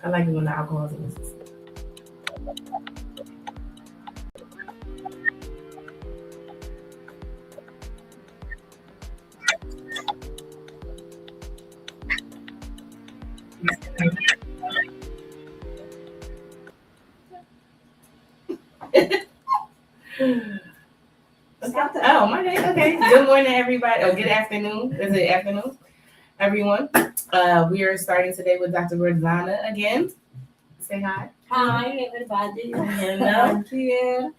I like it when the alcohol's in the system. Oh, my day. Okay. Good morning, everybody. Or good afternoon. Is it afternoon? Everyone. We are starting today with Dr. Rosanna again. Say hi. Hi, everybody. Hello. Here.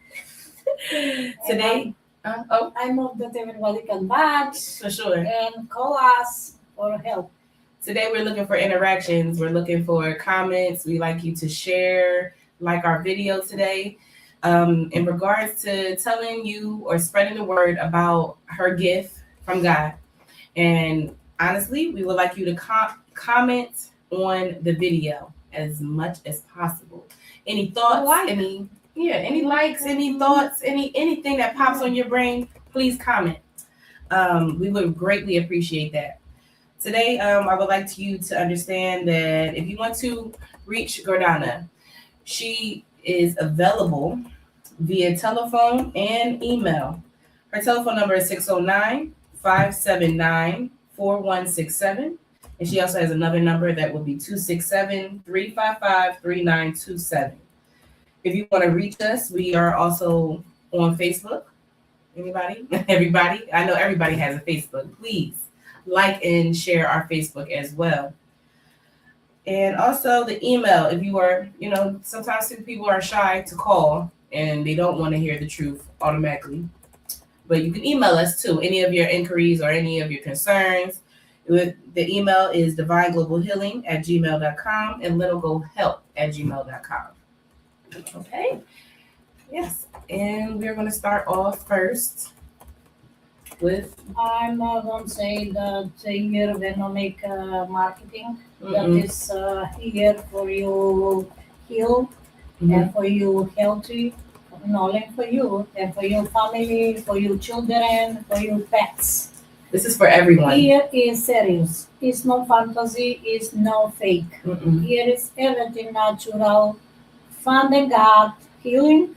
Today. I hope that everybody can watch For sure. and call us for help. Today we're looking for interactions. We're looking for comments. We like you to share, like our video today. In regards to telling you or spreading the word about her gift from God. And honestly, we would like you to comment on the video as much as possible. Any thoughts, any likes, any thoughts, anything that pops on your brain, please comment. We would greatly appreciate that. Today, I would like you to understand that if you want to reach Gordana, she is available via telephone and email. Her telephone number is 609-579-4167. And she also has another number that will be 267-355-3927. If you want to reach us, we are also on Facebook. Anybody? Everybody? I know everybody has a Facebook. Please like and share our Facebook as well. And also the email, if you are, sometimes people are shy to call and they don't want to hear the truth automatically. But you can email us too, any of your inquiries or any of your concerns. The email is divineglobalhealing@gmail.com and Lenil-Go help@gmail.com. Okay. Yes. And we're going to start off first with. I'm going to say that here Venomic Marketing, that is here for you heal and for you healthy, not only for you and for your family, for your children, for your pets. This is for everyone. Here is serious. It's no fantasy. It's no fake. Here is everything natural. From the God healing,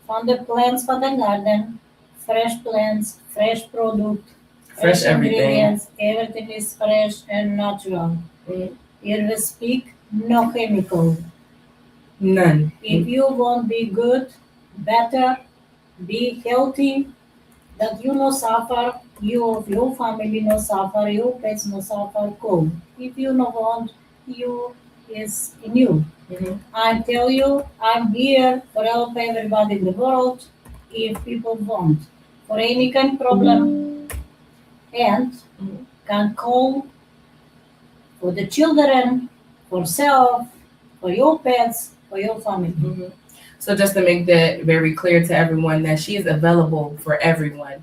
from the plants from the garden, fresh plants, fresh product, fresh ingredients. Everything is fresh and natural. Here we speak no chemical. None. If you want to be good, better, be healthy, that you no suffer, your family no suffer, your pets no suffer, go. If you no want, you is in you. I tell you, I'm here for help everybody in the world if people want. For any kind of problem, and can call for the children, for self, for your pets, for your family. So just to make that very clear to everyone, that she is available for everyone.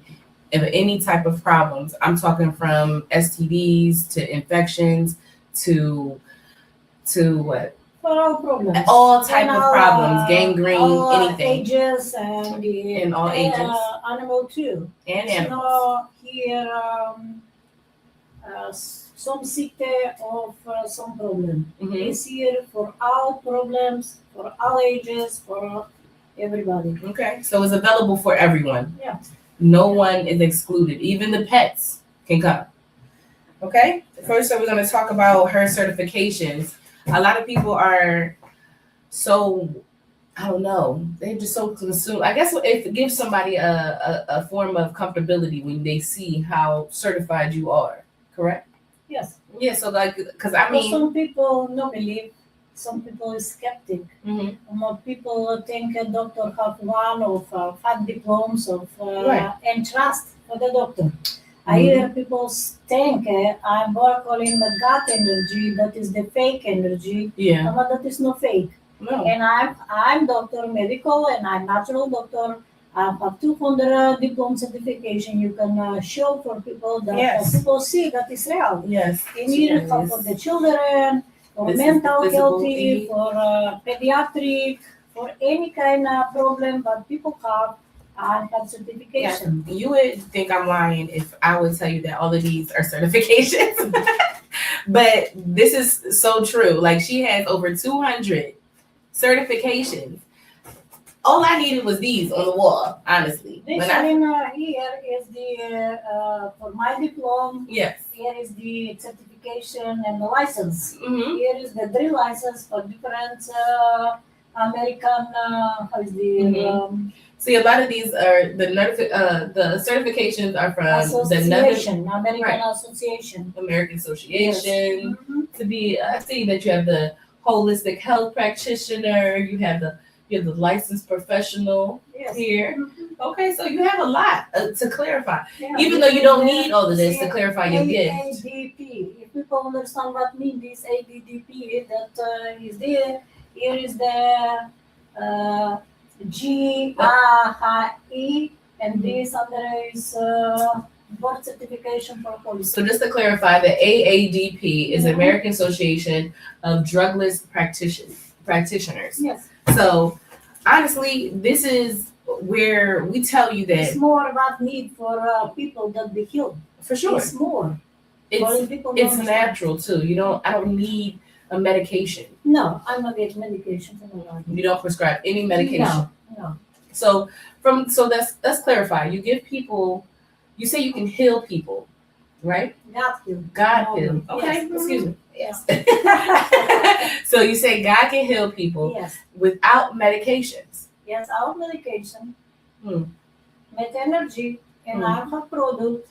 If any type of problems, I'm talking from STDs to infections to what? For all problems. All type of problems, gangrene, all anything. Ages and in all ages. Animal too. And it's animals. Not here some sick of some problem. It's here for all problems, for all ages, for everybody. Okay, so it's available for everyone. Yeah. No one is excluded. Even the pets can come. Okay? First, we're going to talk about her certifications. A lot of people are so, I don't know, they're just so consumed. I guess it gives somebody a form of comfortability when they see how certified you are, correct? Yes. Yeah, so because some people don't believe, some people is skeptic. More people think a doctor have one of 5 diplomas of and trust for the doctor. I hear people think I'm working the gut energy, that is the fake energy. Yeah. But that is not fake. No. And I'm doctor medical and I'm natural doctor. I have 200 diploma certification. You can show for people that people see that is real. Yes. In here for the children, for mental healthy, for pediatric, for any kind of problem that people have. I have certification. Yeah, you would think I'm lying if I would tell you that all of these are certifications. But this is so true. Like, she has over 200 certifications. All I needed was these on the wall, honestly. This When I, one here is the for my diploma. yes. Here is the certification and the license. Mm-hmm. Here is the drill license for different American. How is the See, a lot of these are the certifications are from association, American right. Association. American Association. Yes. To be, I see that you have the holistic health practitioner. You have the licensed professional Yes. here. Okay, so you have a lot to clarify. Yeah, even though you don't need all of this to clarify your gift. ADDP. If people understand what means this ADDP, that is there. Here is the GAHE, and this other is birth certification for police. So just to clarify, the AADP is American Association of Drugless Practitioners. Yes. So honestly, this is where we tell you that it's more about need for people that be healed. For sure. It's more. It's natural too. I don't need a medication. No, I'm not getting medication from the You don't prescribe any medication. No. So let's clarify. You give people, you say you can heal people, right? God heal. Okay, yes. Excuse me. Yes. So you say God can heal people without medications. Yes, our medication, with energy, and I have product.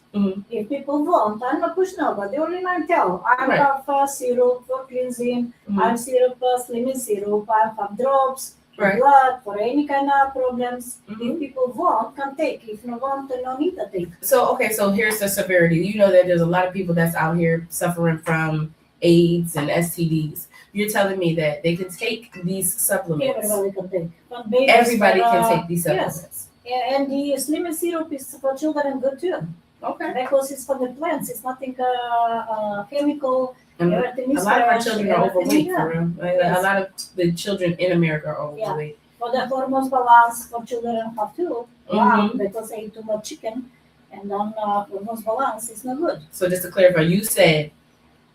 If people want, I'm not push nobody. Only I tell. I have syrup for cleansing. I have syrup, slimming syrup. I have drops, for blood, for any kind of problems. If people want, can take. If no want, no need to take. So here's the severity. You know that there's a lot of people that's out here suffering from AIDS and STDs. You're telling me that they can take these supplements. Everybody can take. Everybody can take these supplements. Yes. And the slimming syrup is for children good too. Okay. Because it's for the plants. It's nothing chemical. And a lot of our children are overweight, for real. A lot of the children in America are overweight. For the hormones balance for children have too. Because they eat too much chicken, and then hormones balance is not good. So just to clarify, you said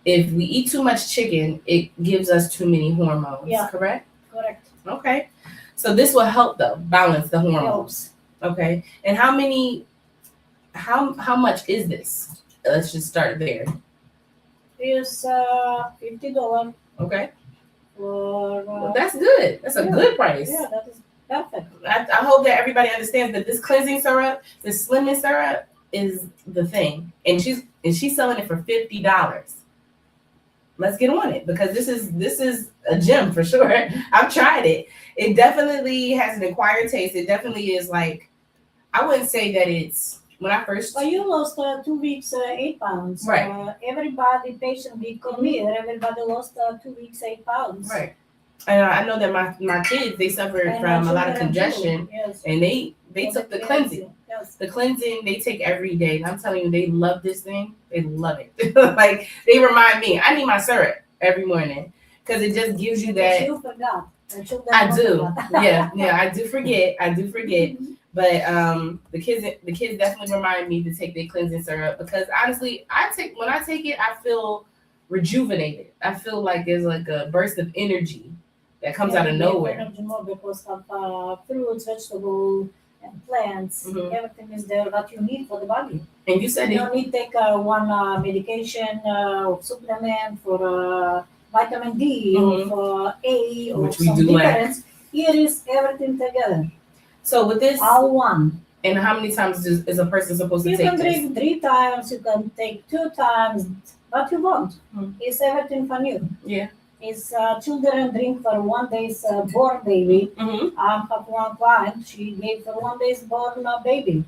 if we eat too much chicken, it gives us too many hormones. Yeah. Correct? Correct. Okay. So this will help though, balance the hormones. Okay. And how much is this? Let's just start there. It's $50. Okay. For that's good. That's a good price. Yeah, that is perfect. I hope that everybody understands that this cleansing syrup, this slimming syrup, is the thing, and she's selling it for $50. Let's get on it, because this is a gem for sure. I've tried it. It definitely has an acquired taste. It definitely is like, I wouldn't say that it's, when I first. Well, you lost 2 weeks, 8 pounds. Right. Everybody, patient, we come here, everybody lost 2 weeks, 8 pounds. Right. And I know that my kids, they suffered from a lot of congestion, and they took the cleansing. Yes. The cleansing they take every day. And I'm telling you, they love this thing. They love it. Like, they remind me, I need my syrup every morning, because it just gives you that. You forgot. I do. Yeah, I do forget. But the kids definitely remind me to take their cleansing syrup, because honestly, when I take it, I feel rejuvenated. I feel like there's like a burst of energy that comes out of nowhere. Energy more because of fruits, vegetables, and plants. Everything is there that you need for the body. And you said you don't need to take one medication supplement for vitamin D or for A or which we some do difference. Here is everything together. So with this, all one. And how many times is a person supposed to you take can this? drink 3 times. You can take 2 times. What you want? It's everything for you. Yeah. It's children drink for 1 day's born baby. I have one client. She gave for 1 day's born baby.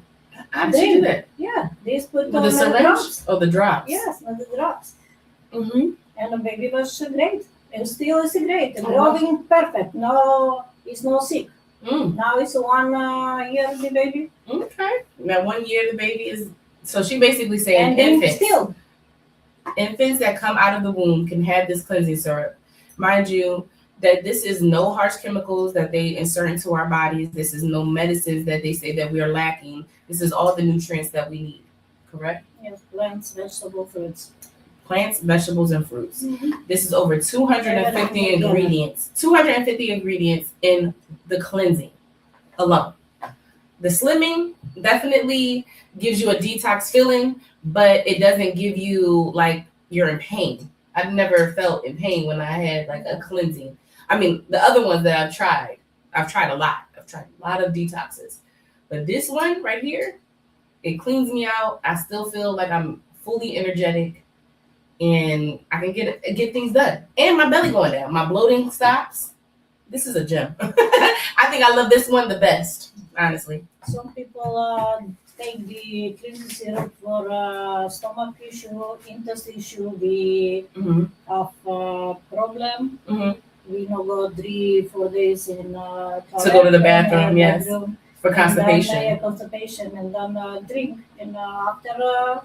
How did she do that? Yeah, they put with the syringe drops. or the drops? Yes, with the drops. And the baby was great. And still is great. Growing perfect. No, it's no sick. Now it's 1 year the baby. Okay. Now 1 year the baby is. So she basically saying infants that come out of the womb can have this cleansing syrup. Mind you, that this is no harsh chemicals that they insert into our bodies. This is no medicines that they say that we are lacking. This is all the nutrients that we need. Correct? Yes, plants, vegetable, fruits. Plants, vegetables, and fruits. This is over 250 ingredients. 250 ingredients in the cleansing alone. The slimming definitely gives you a detox feeling, but it doesn't give you like you're in pain. I've never felt in pain when I had like a cleansing. I mean, the other ones that I've tried a lot. I've tried a lot of detoxes. But this one right here, it cleans me out. I still feel like I'm fully energetic and I can get things done. And my belly going down. My bloating stops. This is a gem. I think I love this one the best, honestly. Some people take the cleansing syrup for stomach issue, intestine issue, the of problem. We no go 3-4 days in toilet, to go to the bathroom, yes, for constipation. And then, constipation, and then drink, and after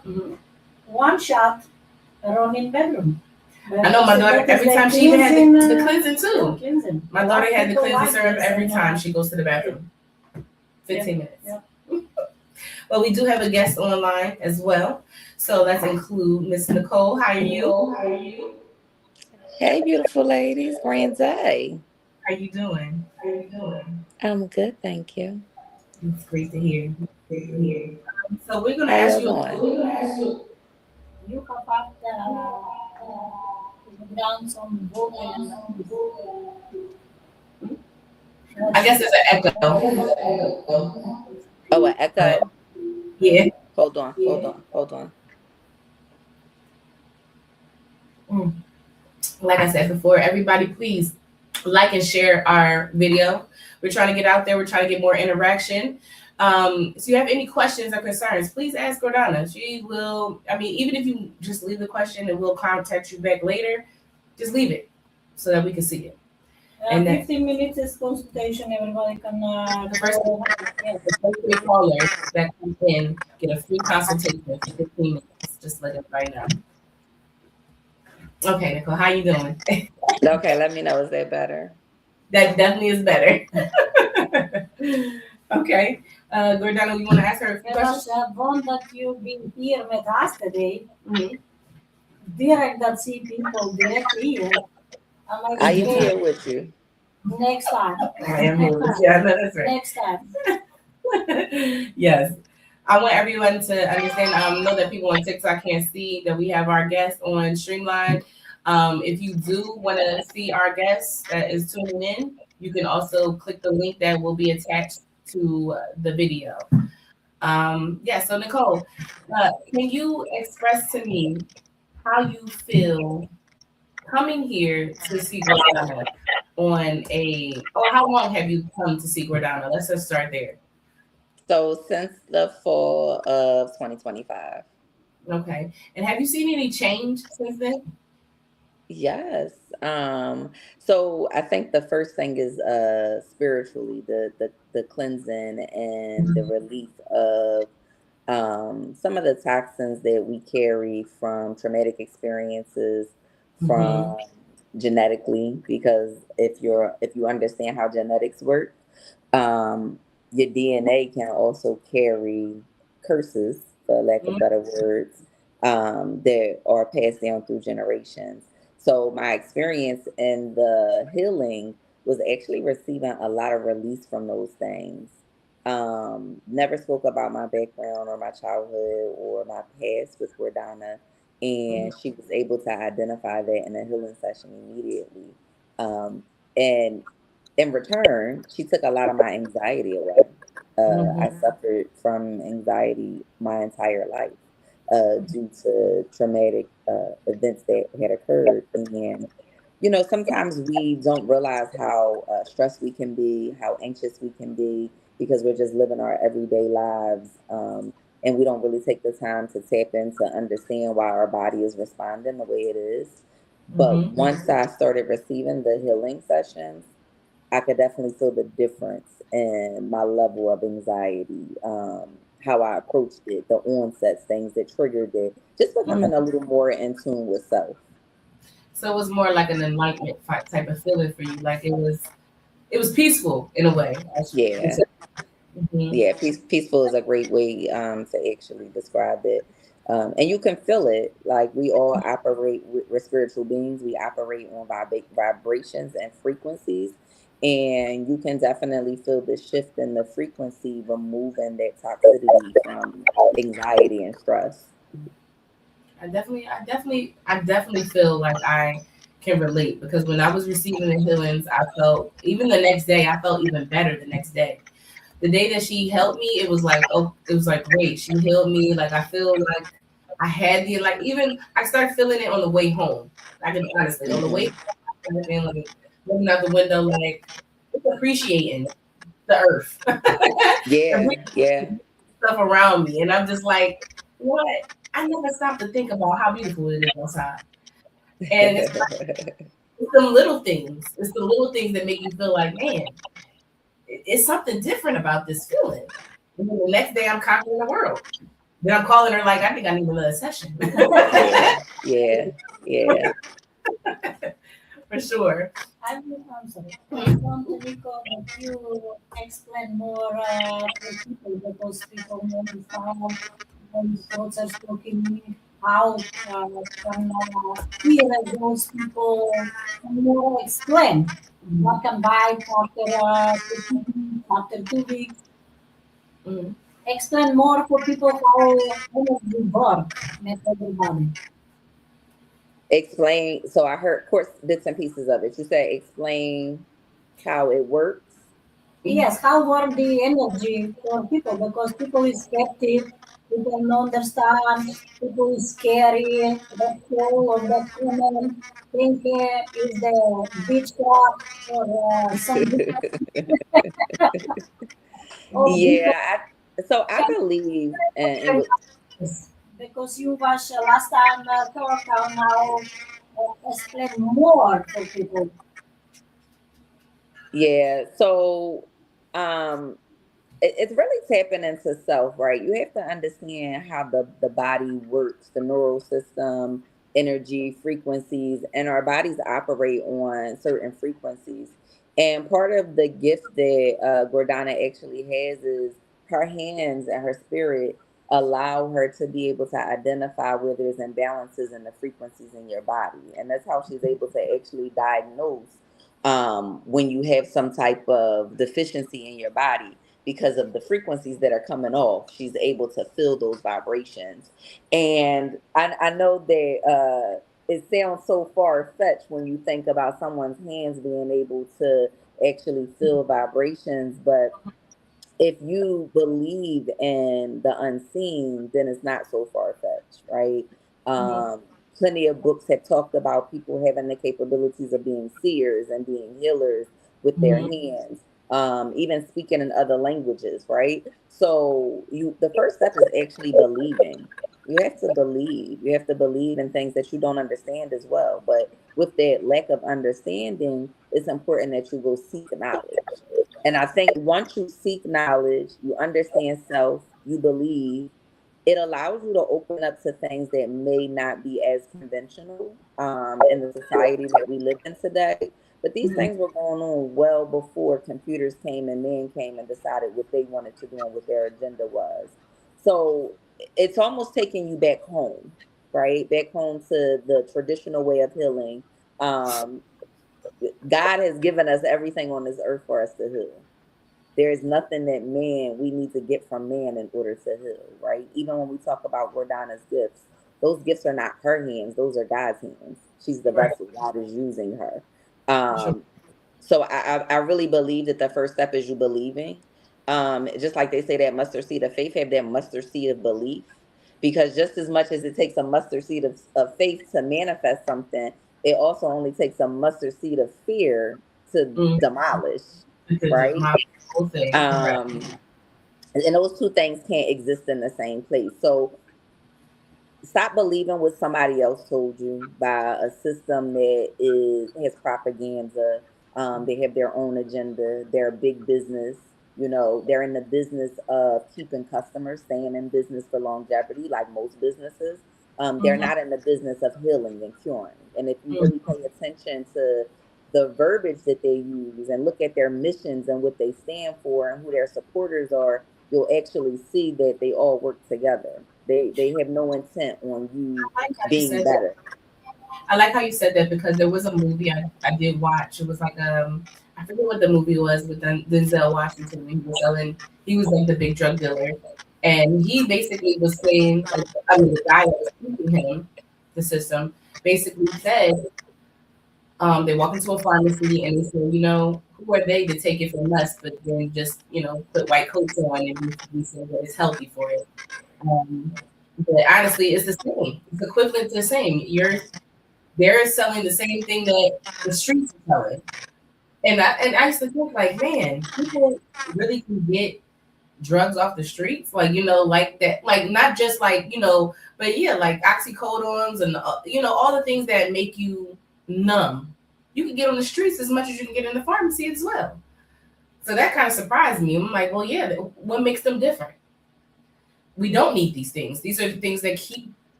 one shot, run in bedroom. I know my daughter, every time she even had the cleansing too. Cleansing. My daughter had the cleansing syrup every time she goes to the bathroom. 15 minutes. Yep. Well, we do have a guest online as well. So let's include Miss Nicole. How are you? Hey, beautiful ladies. Grand day. How you doing? I'm good, thank you. It's great to hear. So we're going to ask you. You pop up down some book and I guess it's an echo. Oh, an echo? Yeah. Hold on. Like I said before, everybody please like and share our video. We're trying to get out there. We're trying to get more interaction. So you have any questions or concerns, please ask Gordana. She will, even if you just leave the question and we'll contact you back later, just leave it so that we can see it. And 15 minutes is consultation. Everybody can the first three callers that come in get a free consultation for 15 minutes. Just let it right now. Okay, Nicole, how you doing? Okay, let me know. Is that better? That definitely is better. Okay. Gordana, you want to ask her a few questions? There was one that you've been here with us today. Direct that see people directly here. I am here with you. Next time. I am here with you. I know that's right. Next time. Yes. I want everyone to understand, know that people on TikTok can't see that we have our guests on Streamline. If you do want to see our guests that is tuning in, you can also click the link that will be attached to the video. So Nicole, can you express to me how you feel coming here to see Gordana or how long have you come to see Gordana? Let's just start there. So since the fall of 2025. Okay. And have you seen any change since then? Yes. So I think the first thing is spiritually, the cleansing and the release of some of the toxins that we carry from traumatic experiences, from genetically, because if you understand how genetics work, your DNA can also carry curses, for lack of better words, that are passed down through generations. So my experience in the healing was actually receiving a lot of release from those things. Never spoke about my background or my childhood or my past with Gordana, and she was able to identify that in a healing session immediately. And in return, she took a lot of my anxiety away. I suffered from anxiety my entire life due to traumatic events that had occurred. And, sometimes we don't realize how stressed we can be, how anxious we can be, because we're just living our everyday lives. And we don't really take the time to tap in to understand why our body is responding the way it is. But once I started receiving the healing sessions, I could definitely feel the difference in my level of anxiety, how I approached it, the onsets, things that triggered it, just becoming a little more in tune with self. So it was more like an enlightenment type of feeling for you. Like it was peaceful in a way. I should Yeah. say. Mhm. Yeah, peaceful is a great way to actually describe it. And you can feel it. Like we all operate, we're spiritual beings. We operate on vibrations and frequencies. And you can definitely feel the shift in the frequency, removing that toxicity from anxiety and stress. I definitely feel like I can relate because when I was receiving the healings, I felt even the next day, I felt even better the next day. The day that she helped me, it was like, oh, it was like great. She healed me. Like I feel like I had the like even I started feeling it on the way home. I can honestly on the way Hmm. home, I started feeling like looking out the window, like it's appreciating the earth, Yeah, appreciating yeah. stuff around me, and I'm just like, what? I never stopped to think about how beautiful it is outside, and it's the little things. It's the little things that make you feel like, man, it's something different about this feeling. And then the next day, I'm conquering the world. Then I'm calling her like, I think I need another session. Yeah, yeah, yeah. For sure. I'm sorry. I want to recall that you explain more to people because people understand when thoughts are talking out can hear those people more explain. What can buy after 2 weeks, after 2 weeks. Mhm. Explain more for people how energy work with everybody. Explain. So I heard course bits and pieces of it. You said explain how it works. Yes, how work the energy for people because people is skeptic, people don't understand, people is scary, that soul or that woman think is the witchcraft or some or because Yeah. So I believe, and it was, because you was last time talk on how explain more for people. yeah. So um, it's really tapping into self, right? You have to understand how the body works, the neural system, energy, frequencies, and our bodies operate on certain frequencies. And part of the gift that Gordana actually has is her hands and her spirit allow her to be able to identify where there's imbalances in the frequencies in your body. And that's how she's able to actually diagnose when you have some type of deficiency in your body because of the frequencies that are coming off. She's able to feel those vibrations. And I know that it sounds so far fetched when you think about someone's hands being able to actually feel vibrations, but if you believe in the unseen, then it's not so far fetched, right? Mhm. Plenty of books have talked about people having the capabilities of being seers and being healers with their Mhm. hands, even speaking in other languages, right? So the first step is actually believing. You have to believe. You have to believe in things that you don't understand as well. But with that lack of understanding, it's important that you go seek knowledge. And I think once you seek knowledge, you understand self, you believe, it allows you to open up to things that may not be as conventional in the society that we live in today. But these Mhm. things were going on well before computers came and men came and decided what they wanted to do and what their agenda was. So it's almost taking you back home, right? Back home to the traditional way of healing. Um, God has given us everything on this earth for us to heal. There is nothing that we need to get from man in order to heal, right? Even when we talk about Gordana's gifts, those gifts are not her hands, those are God's hands. She's the Right. vessel. God is using her. For sure. So I really believe that the first step is you believing. Just like they say that mustard seed of faith, have that mustard seed of belief. Because just as much as it takes a mustard seed of faith to manifest something, it also only takes a mustard seed of fear to Mhm. demolish, Because of right? my whole thing. Correct. And those two things can't exist in the same place. So stop believing what somebody else told you by a system that is has propaganda. They have their own agenda. They're a big business. You know, they're in the business of keeping customers, staying in business for longevity, like most businesses. They're not in the business of healing and curing. And if you Mhm. really pay attention to the verbiage that they use and look at their missions and what they stand for and who their supporters are, you'll actually see that they all work together. They have no intent on you I like how you being said that. better. I like how you said that because there was a movie I did watch. It was like I forget what the movie was with Denzel Washington. He was like the big drug dealer, and he basically was saying like I mean the guy that was teaching him the system basically said they walk into a pharmacy and they say, you know, who are they to take it from us, but then just, you know, put white coats on and we say that it's healthy for it. Um, but honestly, it's the same. It's equivalent to the same. They're selling the same thing that the streets are selling. And I used to think like, man, people really can get drugs off the streets, like you know, like that, like not just like you know, but yeah, like oxycodones and you know all the things that make you numb. You can get on the streets as much as you can get in the pharmacy as well. So that kind of surprised me. I'm like, well, yeah, what makes them different? We don't need these things. These are the things that keep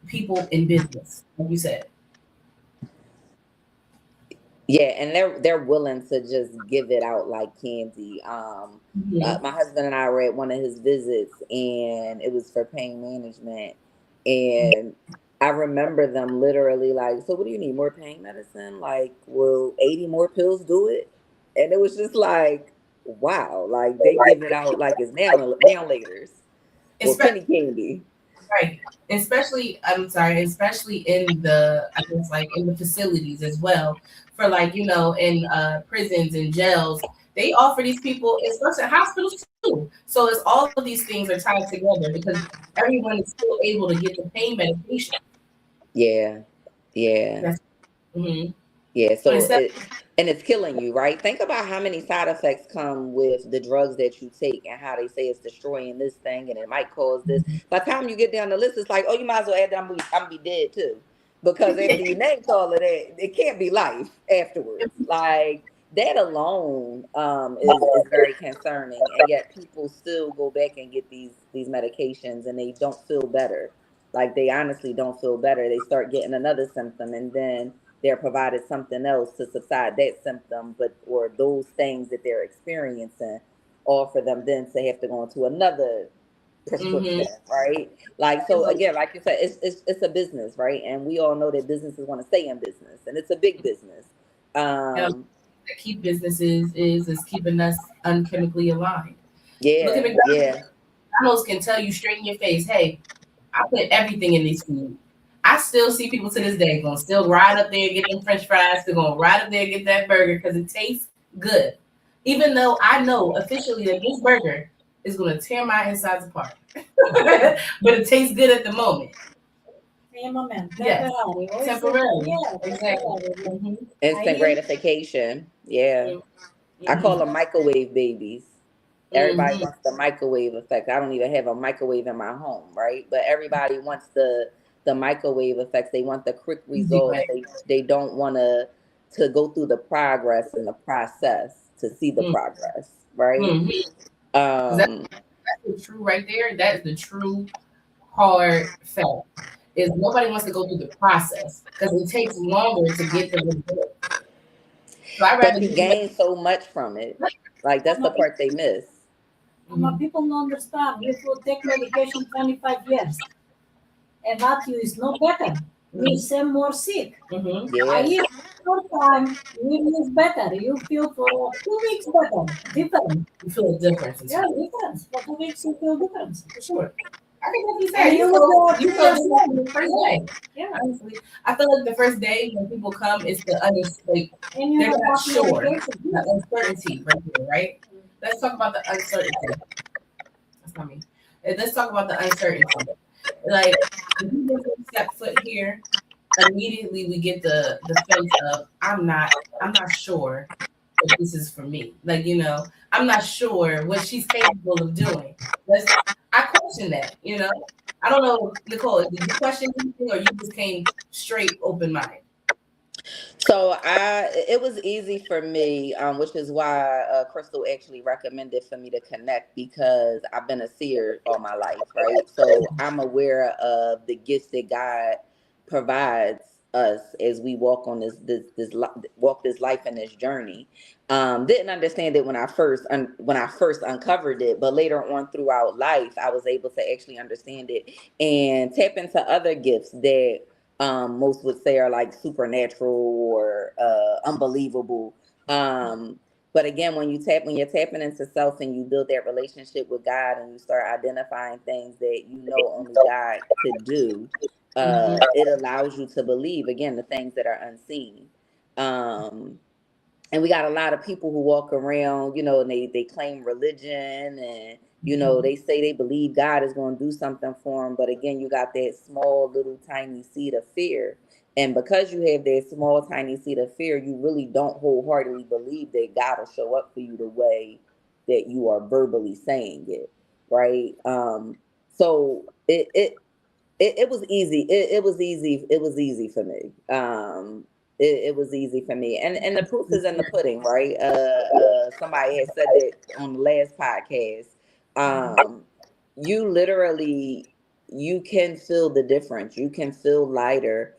people in business, like you said. Yeah, and they're willing to just give it out like candy. Mhm. My husband and I were at one of his visits, and it was for pain management. And I remember them literally like, "So, what do you need? More pain medicine? Like, will 80 more pills do it?" And it was just like, wow, like they give it out like it's now laters or Espe- penny candy. Right. Especially, I'm sorry, especially in the, I guess, like in the facilities as well. For like, you know, in prisons and jails, they offer these people, especially hospitals too. So it's all of these things are tied together because everyone is still able to get the pain medication. Yeah, yeah. That's mhm. Yeah, But so instead, and it's killing you, right? Think about how many side effects come with the drugs that you take and how they say it's destroying this thing and it might cause this. By the time you get down the list, it's like, oh, you might as well add that I'm gonna be dead too. Because after you name all of that, it can't be life afterwards. Like that alone is very concerning. And yet people still go back and get these medications and they don't feel better. Like they honestly don't feel better. They start getting another symptom and then they're provided something else to subside that symptom, but or those things that they're experiencing, all for them then to have to go into another mhm. prescription, right? Like so again, like you said, it's a business, right? And we all know that businesses want to stay in business, and it's a big business. And Um, that keep businesses is keeping us unchemically aligned. Look at yeah, McDonald's. yeah, McDonald's can tell you straight in your face, hey, I put everything in these food. I still see people to this day gonna still ride up there and get them French fries. They're gonna ride up there and get that burger because it tastes good. Even though I know officially that this burger is gonna tear my insides apart, but it tastes good at the moment. In a moment, Yes, temporary. Or is it? temporarily. Yeah, Exactly. temporary. Like, Hmm. I instant hear. gratification. Yeah, I call Hmm. them microwave babies. Everybody Hmm. wants the microwave effect. I don't even have a microwave in my home, right? But everybody wants the microwave effects. They want the quick Easy results. way. They don't want to go through the progress and the process to see the Mm-hmm. progress, right? Because Um, that's the true right there. That is the true hard fact. Is nobody wants to go through the process because it takes longer to get the result. So I but rather you get the gain so much from it. Like that's I'm the a, part they miss. Mhm. people don't understand. If you take medication 25 years, about you is no better. You Mhm. seem more sick. Mhm. I Yeah, hear short time you is better. You feel for 2 weeks better. Different. You feel a difference in Yeah, 2 weeks difference. For 2 weeks you feel difference. for sure. I think like you said, And you look you 3 feel years just like old. the first Yeah, day. yeah. Honestly, I feel like the first day when people come, it's the like And you they're have not got sure, medication. the uncertainty right there, right? Let's talk about the uncertainty. That's not me. Let's talk about the uncertainty. Like if you just step foot here, immediately we get the sense of I'm not sure if this is for me. Like, you know, I'm not sure what she's capable of doing. I question that, you know. I don't know, Nicole, did you question anything or you just came straight open minded? So it was easy for me, which is why Crystal actually recommended for me to connect, because I've been a seer all my life, right? So I'm aware of the gifts that God provides us as we walk on walk this life and this journey. Didn't understand it when I first uncovered it, but later on throughout life, I was able to actually understand it and tap into other gifts that most would say are like supernatural or unbelievable. But again, when you're tapping into self and you build that relationship with God and you start identifying things that you know only God could do, it allows you to believe again the things that are unseen. Um, and we got a lot of people who walk around, and they claim religion, and they say they believe God is going to do something for them, but again, you got that small little tiny seed of fear, and because you have that small tiny seed of fear, you really don't wholeheartedly believe that God will show up for you the way that you are verbally saying it, right? So it was easy. It was easy. It was easy for me. It was easy for me. And the proof is in the pudding, right? Somebody had said that on the last podcast. You literally, you can feel the difference. You can feel lighter.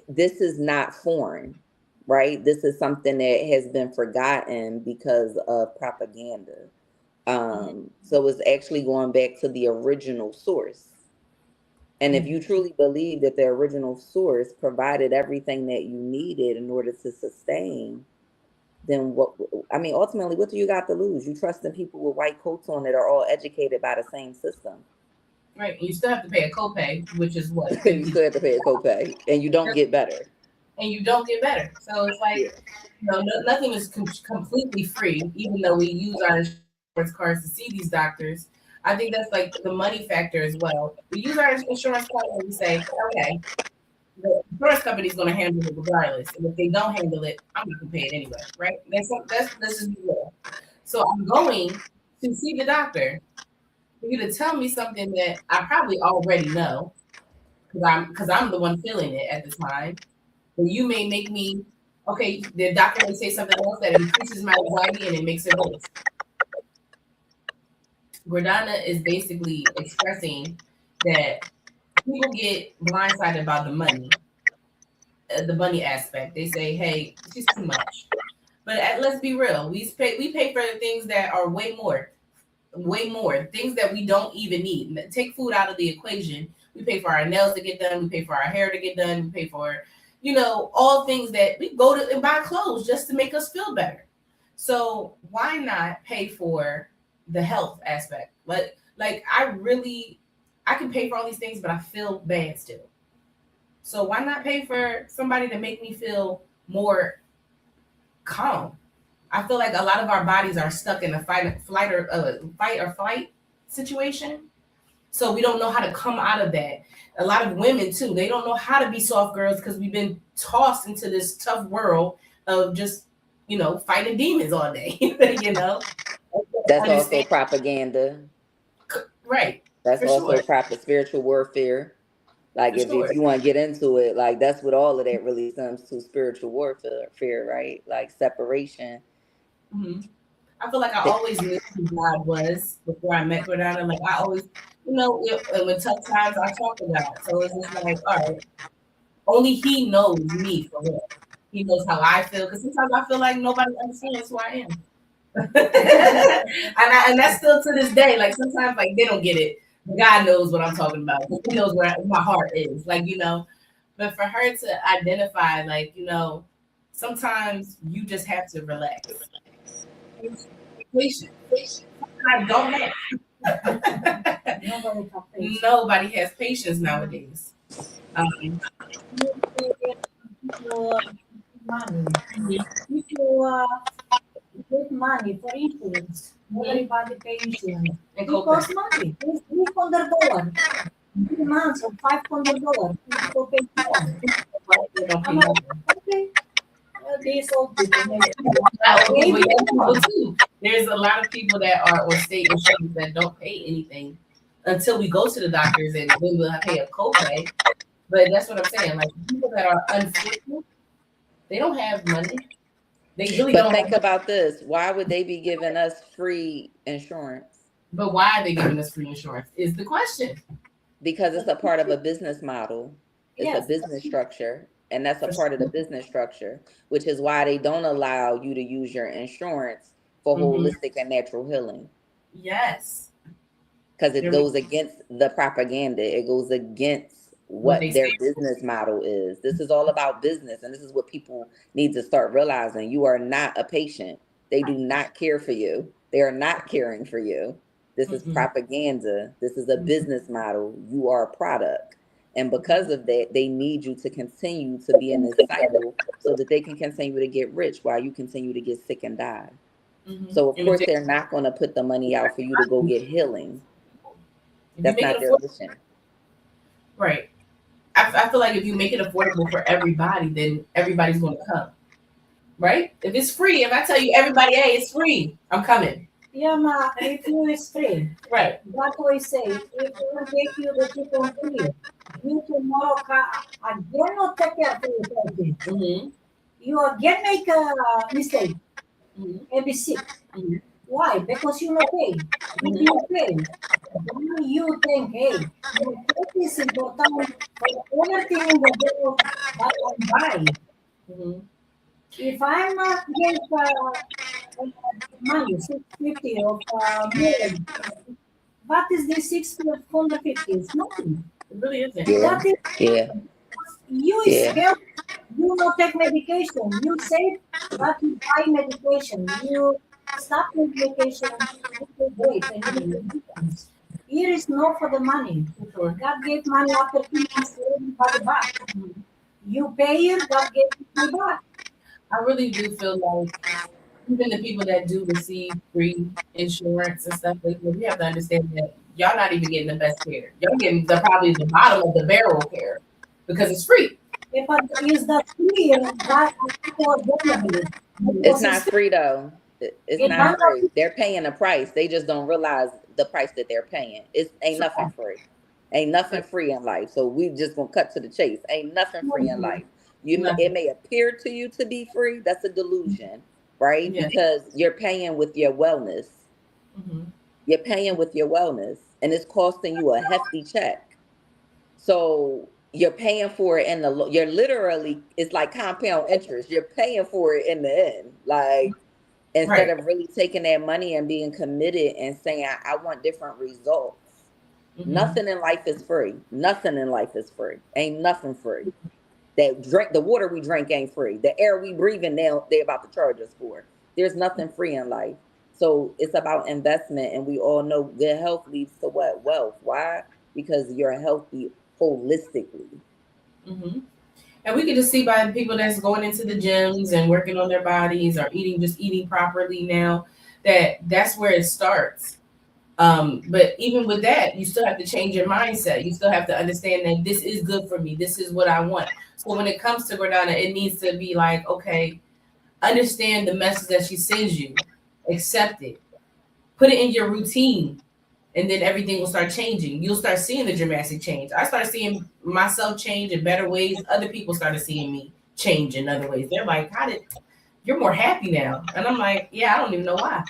This is not foreign, right? This is something that has been forgotten because of propaganda. So it's actually going back to the original source. And if you truly believe that the original source provided everything that you needed in order to sustain, then ultimately, what do you got to lose? You trust in people with white coats on that are all educated by the same system. Right. You still have to pay a copay, which is what? You still have to pay a copay, and you don't get better. And you don't get better. So it's like, nothing is completely free, even though we use our insurance cards to see these doctors. I think that's like the money factor as well. We use our insurance card and we say, okay, the insurance company is going to handle it regardless. And if they don't handle it, I'm going to pay it anyway, right? That's just real. So I'm going to see the doctor for you to tell me something that I probably already know because I'm the one feeling it at the time. But you may make me, okay, the doctor may say something else that increases my anxiety and it makes it worse. Gordana is basically expressing that people get blindsided about the money aspect. They say, hey, she's too much. But let's be real. We pay for the things that are way more, things that we don't even need. Take food out of the equation. We pay for our nails to get done. We pay for our hair to get done. We pay for, all things that we go to and buy clothes just to make us feel better. So why not pay for the health aspect? Like I can pay for all these things, but I feel bad still. So why not pay for somebody to make me feel more calm? I feel like a lot of our bodies are stuck in a fight or flight situation. So we don't know how to come out of that. A lot of women too, they don't know how to be soft girls because we've been tossed into this tough world of just, fighting demons all day. That's also propaganda. Right. That's also proper spiritual warfare. Like if you want to get into it, like that's what all of that really stems to, spiritual warfare, right? Like separation. Mm-hmm. I feel like I always knew who God was before I met Gordana. Like I always, when tough times I talk to God. So it's just like, all right, only He knows me for real. He knows how I feel, because sometimes I feel like nobody understands who I am. and that's still to this day. Like sometimes, like they don't get it. God knows what I'm talking about. He knows where my heart is. But for her to identify, sometimes you just have to relax. Patience. I don't have. Nobody has patience nowadays. People get money for insurance. Everybody pay insurance. It costs money. It's $300. 3 months of $500. People pay more. Okay. These old people. There's a lot of people that are on state insurance that don't pay anything until we go to the doctors, and then we'll pay a copay. But that's what I'm saying. Like people that are unfortunate, they don't have money. They really But don't have think money. about this. Why would they be giving us free insurance? But why are they giving us free insurance is the question. Because it's a part of a business model. It's a Yes, business structure. And that's a For part of the sure. business structure, which is why they don't allow you to use your insurance for Hmm. holistic and natural healing. Yes. Because it There we goes against the propaganda. It goes against what they what their say. business model is. This is all about business. And this is what people need to start realizing. You are not a patient. They do not care for you. They are not caring for you. This is Mm-mm. propaganda. This is a Mhm. business model. You are a product. And because of that, they need you to continue to be in this cycle so that they can continue to get rich while you continue to get sick and die. Mhm. So, of And if course, they're not going to put the money out for you to go get healing. you That's make it not their affordable, mission. right? I feel like if you make it affordable for everybody, then everybody's going to come, right? If it's free, if I tell you everybody, hey, it's free, I'm coming, yeah, ma, if you is free, right? that way say, if you will take you the people free, you tomorrow again not take care of you. Mm-hmm. You again make a mistake Mm-hmm. and be sick. Mm-hmm. Why? Because you not pay. If Mm-hmm. you pay, then you think, hey, my faith is important for everything in the world that I buy. Mm-hmm. If I'm get uh, money, 650 of more, what is this 650? It's nothing. It really isn't. Yeah, That is, yeah, you is yeah. health, you not take medication. You save, but you buy medication. You stop medication, you take break, and you take vitamins. Here is no for the money. For sure. God gave money after 2 months to everybody back. Mhm. You pay it, God gave you back. I really do feel like even the people that do receive free insurance and stuff like that, we have to understand that y'all not even getting the best care. Y'all getting probably the bottom of the barrel care because it's free. If I use that clear, that people are vulnerable It's because not it's free though. It's it not does free. not. They're paying a price. They just don't realize the price that they're paying. It's ain't nothing free. Ain't nothing free in life. So we just gonna cut to the chase. Ain't nothing free in life. It Nothing. may appear to you to be free. That's a delusion, right? Yeah. Because you're paying with your wellness. Hmm. You're paying with your wellness, and it's costing you a hefty check. So you're paying for it in you're literally, it's like compound interest. You're paying for it in the end. Like instead Right. of really taking that money and being committed and saying, I want different results. Hmm. Nothing in life is free. Nothing in life is free. Ain't nothing free. That drink, the water we drink ain't free. The air we breathe in now, they about to charge us for. There's nothing free in life. So it's about investment, and we all know good health leads to what? Wealth. Why? Because you're healthy holistically. Hmm. And we can just see by the people that's going into the gyms and working on their bodies or eating properly now that that's where it starts. But even with that, you still have to change your mindset. You still have to understand that this is good for me. This is what I want. So when it comes to Gordana, it needs to be like, okay, understand the message that she sends you, accept it, put it in your routine, and then everything will start changing. You'll start seeing the dramatic change. I started seeing myself change in better ways. Other people started seeing me change in other ways. They're like, how did you're more happy now? And I'm like, yeah, I don't even know why.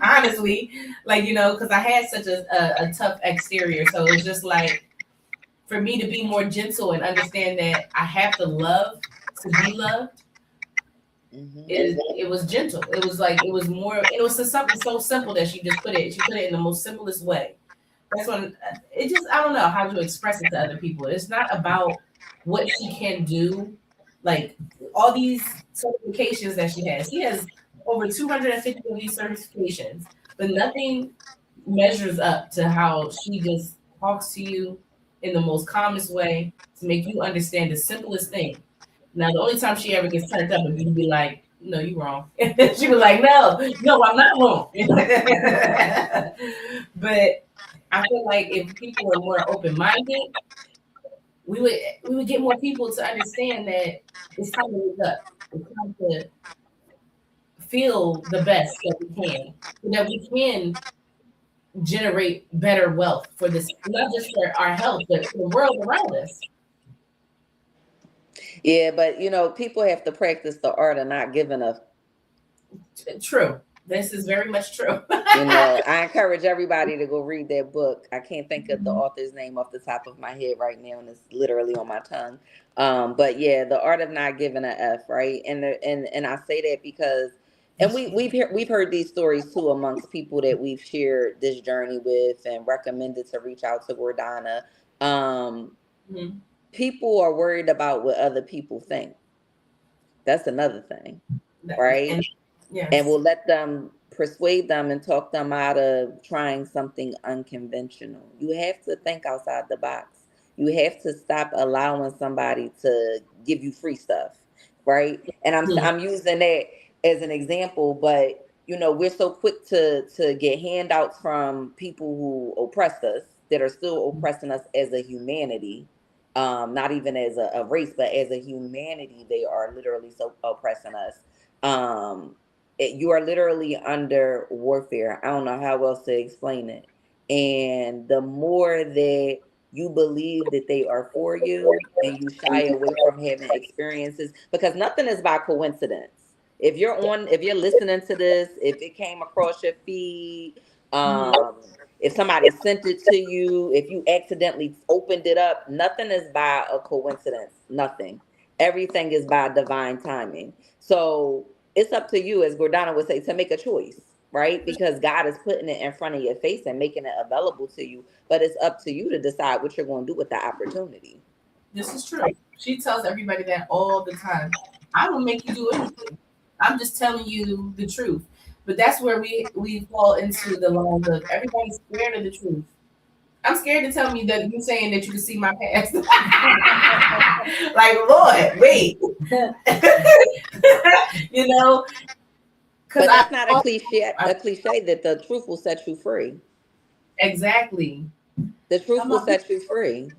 Honestly, like, because I had such a tough exterior. So it's just like for me to be more gentle and understand that I have to love to be loved. Hmm. It was gentle. It was like it was more. It was something so simple that she just put it. She put it in the most simplest way. That's when it just I don't know how to express it to other people. It's not about what she can do, like all these certifications that she has. She has over 250 of these certifications, but nothing measures up to how she just talks to you in the most calmest way to make you understand the simplest thing. Now, the only time she ever gets turned up is you be like, "No, you wrong." She was like, "No, no, I'm not wrong." But I feel like if people were more open minded, we would get more people to understand that it's time to wake up. It's time to feel the best that we can, so that we can generate better wealth for this, not just for our health, but for the world around us. Yeah, but people have to practice the art of not giving a. True. This is very much true. I encourage everybody to go read that book. I can't think of the author's name off the top of my head right now, and it's literally on my tongue. But yeah, the art of not giving a F, right? And I say that because, and we've heard these stories too amongst people that we've shared this journey with and recommended to reach out to Gordana. Mhm. People are worried about what other people think. That's another thing, right? And yes. And we'll let them persuade them and talk them out of trying something unconventional. You have to think outside the box. You have to stop allowing somebody to give you free stuff, right? And I'm using that as an example, but we're so quick to get handouts from people who oppressed us, that are still oppressing us as a humanity. Not even as a race, but as a humanity, they are literally so oppressing us. You are literally under warfare. I don't know how else to explain it. And the more that you believe that they are for you, and you shy away from having experiences, because nothing is by coincidence. If you're listening to this, if it came across your feed, if somebody sent it to you, if you accidentally opened it up, nothing is by a coincidence. Nothing. Everything is by divine timing. So it's up to you, as Gordana would say, to make a choice, right? Because God is putting it in front of your face and making it available to you. But it's up to you to decide what you're going to do with the opportunity. This is true. She tells everybody that all the time. I don't make you do anything. I'm just telling you the truth. But that's where we fall into the line of everybody's scared of the truth. I'm scared to tell me that you're saying that you can see my past. Like, Lord, wait. But that's not a cliche that the truth will set you free. Exactly. The truth will set you free.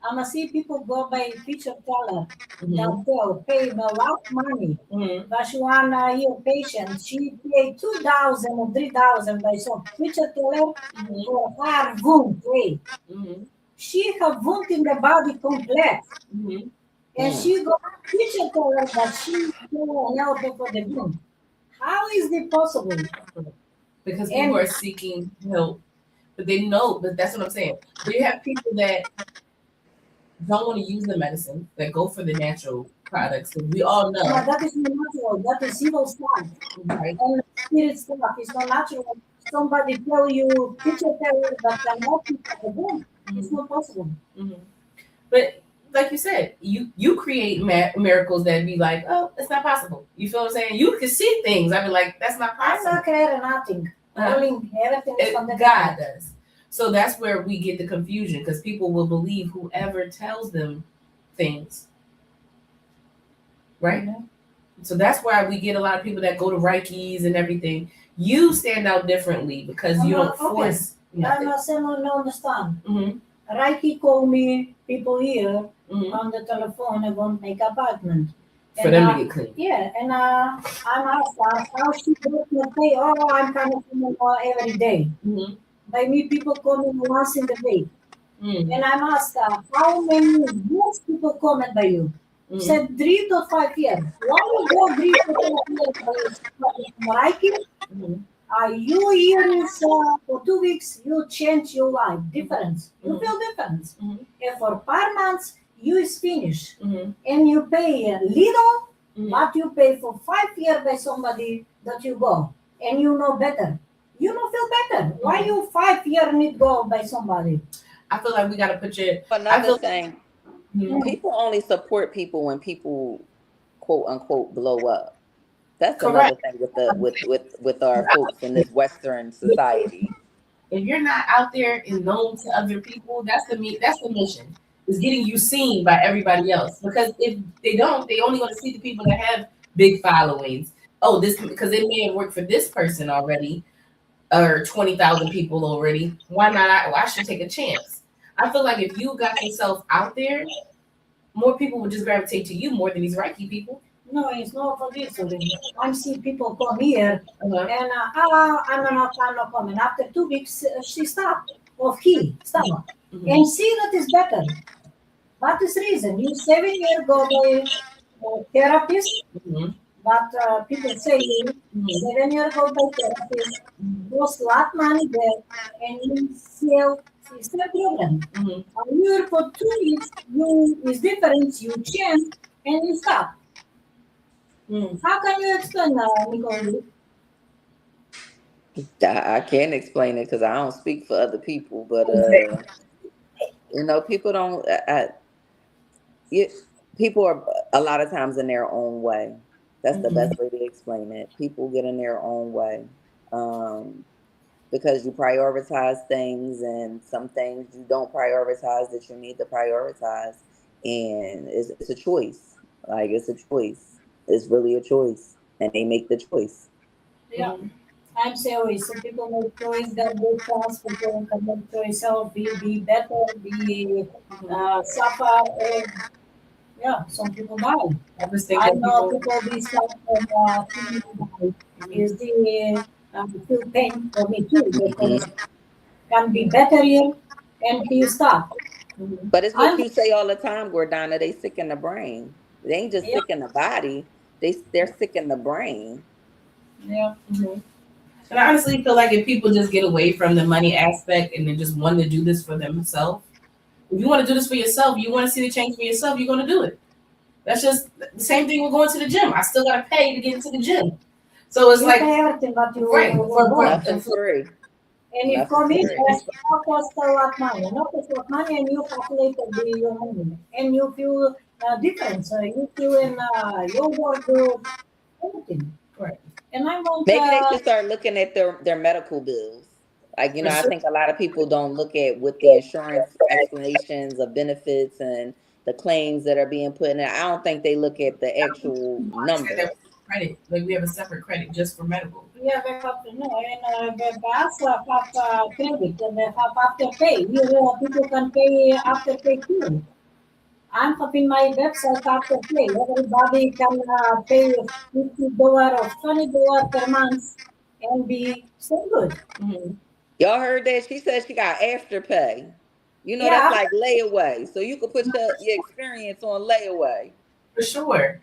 I'm see people go by picture teller. They'll pay a lot of money. But she wanna hear patient. She paid 2,000 or 3,000 by some picture teller for her wound. She have wound in the body complete. And she got picture teller, but she don't help her for the wound. How is it possible? Because people are seeking help, but they know. But that's what I'm saying. So you have people that don't want to use the medicine, that go for the natural products. Because we all know that is not natural. That is evil stuff. Right. And spirit stuff is not natural. Somebody tell you picture teller, but cannot be for the wound. It's not possible. But like you said, you create miracles that be like, oh, it's not possible. You feel what I'm saying? You can see things. I be like, that's not possible. I'm not creating nothing. Everything is from the God does. So that's where we get the confusion, because people will believe whoever tells them things. Right? So that's why we get a lot of people that go to Reikis and everything. You stand out differently because you don't force nothing. I'm not understand. Reiki call me people here on the telephone and want make appointment. For them to get clean. Yeah, and I'm asked her how she does not pay. Oh, I'm coming every day. By me, people coming once in the week. And I'm asked her, how many years people comment by you? Said 3 to 5 years. Why you go 3 to 5 years by Reiki? You here is for 2 weeks, you change your life. Difference. You feel difference. And for 5 months, you is finished. And you pay a little, but you pay for 5 years by somebody that you go. And you know better. You don't feel better. Why you 5 years need go by somebody? I feel like we got to put your... Another thing, people only support people when people, quote unquote, blow up. That's another thing with our folks in this Western society. If you're not out there and known to other people, that's the mission. Is getting you seen by everybody else. Because if they don't, they only going to see the people that have big followings. Oh, this because it may have worked for this person already, or 20,000 people already. Why not? I should take a chance. I feel like if you got yourself out there, more people would just gravitate to you more than these Reiki people. No, it's not for this already. I see people come here Uh-huh. and I'm not coming. After 2 weeks, she stopped, or he stopped, Mhm. and see that is better. What is reason? You 7 year go by therapist, Mhm. but people say you Mhm. 7 year go by therapist, goes lot money there, and you still problem. Mhm. A year for 2 weeks, you is different. You change and you stop. Mhm. How can you explain, Nicole? I can't explain it because I don't speak for other people, but Exactly. people don't. You, people are a lot of times in their own way. That's the Mhm. best way to explain it. People get in their own way um, because you prioritize things, and some things you don't prioritize that you need to prioritize, and it's a choice. Like it's a choice. It's really a choice, and they make the choice. Yeah, I'm sorry. Some people make choice that they trust, people can make choice of be better, be suffer, or yeah, some people die. I just think I that know people. people be suffer from kidney die Mhm. is the feel pain for me too. They Mhm. can be better here and he stop. Mhm. But it's what I'm you say all the time, Gordana. They sick in the brain. They ain't just yeah, sick in the body. They're sick in the brain. yeah. Mhm. And I honestly feel like if people just get away from the money aspect and then just want to do this for themselves, if you want to do this for yourself, you want to see the change for yourself, you're going to do it. That's just the same thing with going to the gym. I still got to pay to get into the gym. So it's You like, pay everything what you right, want. Nothing's free. And if Nothing's for me, free. that's not cost a lot money, not cost a lot money, and you calculate your money, and you feel difference. You feel in your work good, everything. right, And I want, Maybe they should start looking at their medical bills. Like, for I sure. think a lot of people don't look at what the insurance explanations of benefits and the claims that are being put in there. I don't think they look at the actual People understand that numbers. credit, like we have a separate credit just for medical. yeah, we have to know, and we also have credit, and we have after pay. Here, people can pay after pay too. I'm having my website after pay. Everybody can pay $50 or $20 per month and be so good. Mhm. Y'all heard that? She said she got afterpay. That's Yeah, like layaway. So you could put your experience on layaway. For sure.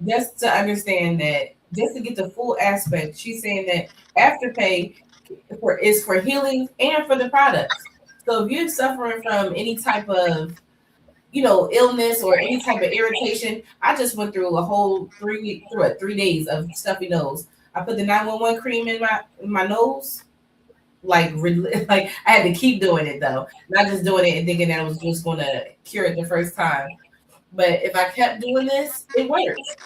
Just to understand that, just to get the full aspect, she's saying that afterpay is for healing and for the products. So if you're suffering from any type of illness or any type of irritation. I just went through a whole 3 week through it, 3 days of stuffy nose. I put the 911 cream in my nose. Like like I had to keep doing it though, not just doing it and thinking that I was just gonna cure it the first time. But if I kept doing this, it works,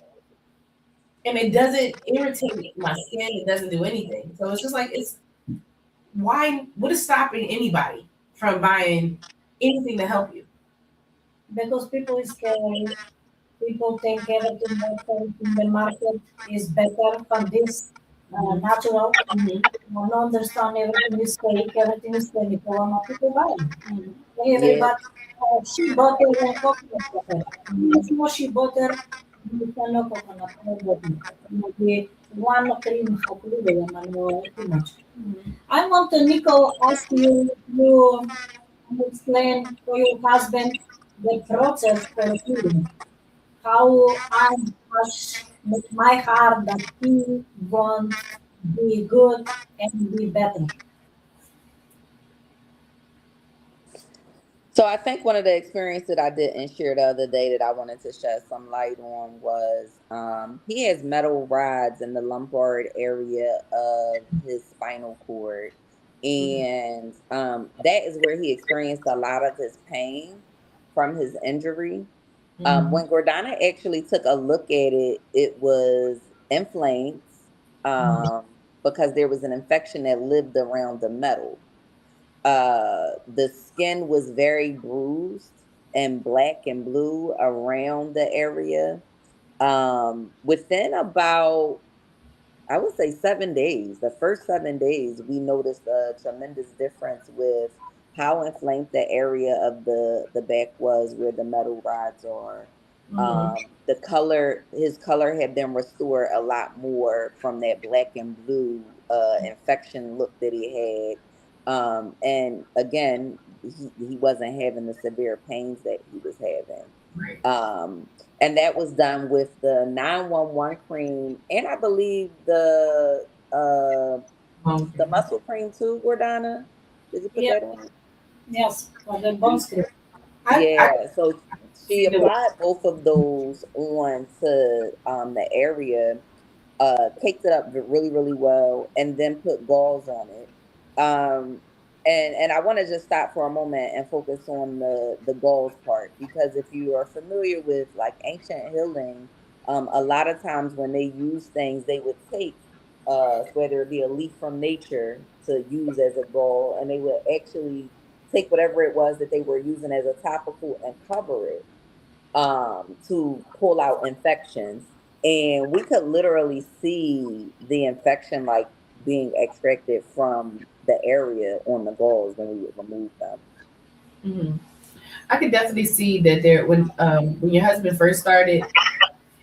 and it doesn't irritate my skin. It doesn't do anything. So it's just like it's why? What is stopping anybody from buying anything to help you? because people is scared. People think everything that sells in the market is better than this Mm-hmm. natural. Mm-hmm. Don't understand everything is fake, everything is chemical, and not people buy it. Mm-hmm. Yeah. Everybody, she butter and coconut butter. If no she butter, you can no coconut, no butter. Maybe one cream for little and no too much. I want to, Nico, ask you, you explain to your husband the process for healing. How I touch with my heart that he wants be good and be better. So I think one of the experiences that I didn't share the other day that I wanted to shed some light on was he has metal rods in the lumbar area of his spinal cord. And that is where he experienced a lot of his pain from his injury. Mm-hmm. When Gordana actually took a look at it, it was inflamed because there was an infection that lived around the metal. The skin was very bruised and black and blue around the area. Within about, I would say 7 days, the first 7 days, we noticed a tremendous difference with how inflamed the area of the back was where the metal rods are. Mhm. His color had been restored a lot more from that black and blue infection look that he had. And again, he wasn't having the severe pains that he was having. Right. Um, and that was done with the 911 cream, and I believe the Okay. muscle cream too, Gordana. Did you put Yeah, that on? yes, for the bone script. I Yeah, so she see the applied both of those on to the area, caked it up really, really well, and then put gauze on it. Um, and I want to just stop for a moment and focus on the gauze part, because if you are familiar with like ancient healing, a lot of times when they use things, they would take whether it be a leaf from nature to use as a gauze, and they would actually take whatever it was that they were using as a topical and cover it to pull out infections. And we could literally see the infection like being extracted from the area on the gauze when we would remove them. mhm. I could definitely see that there when your husband first started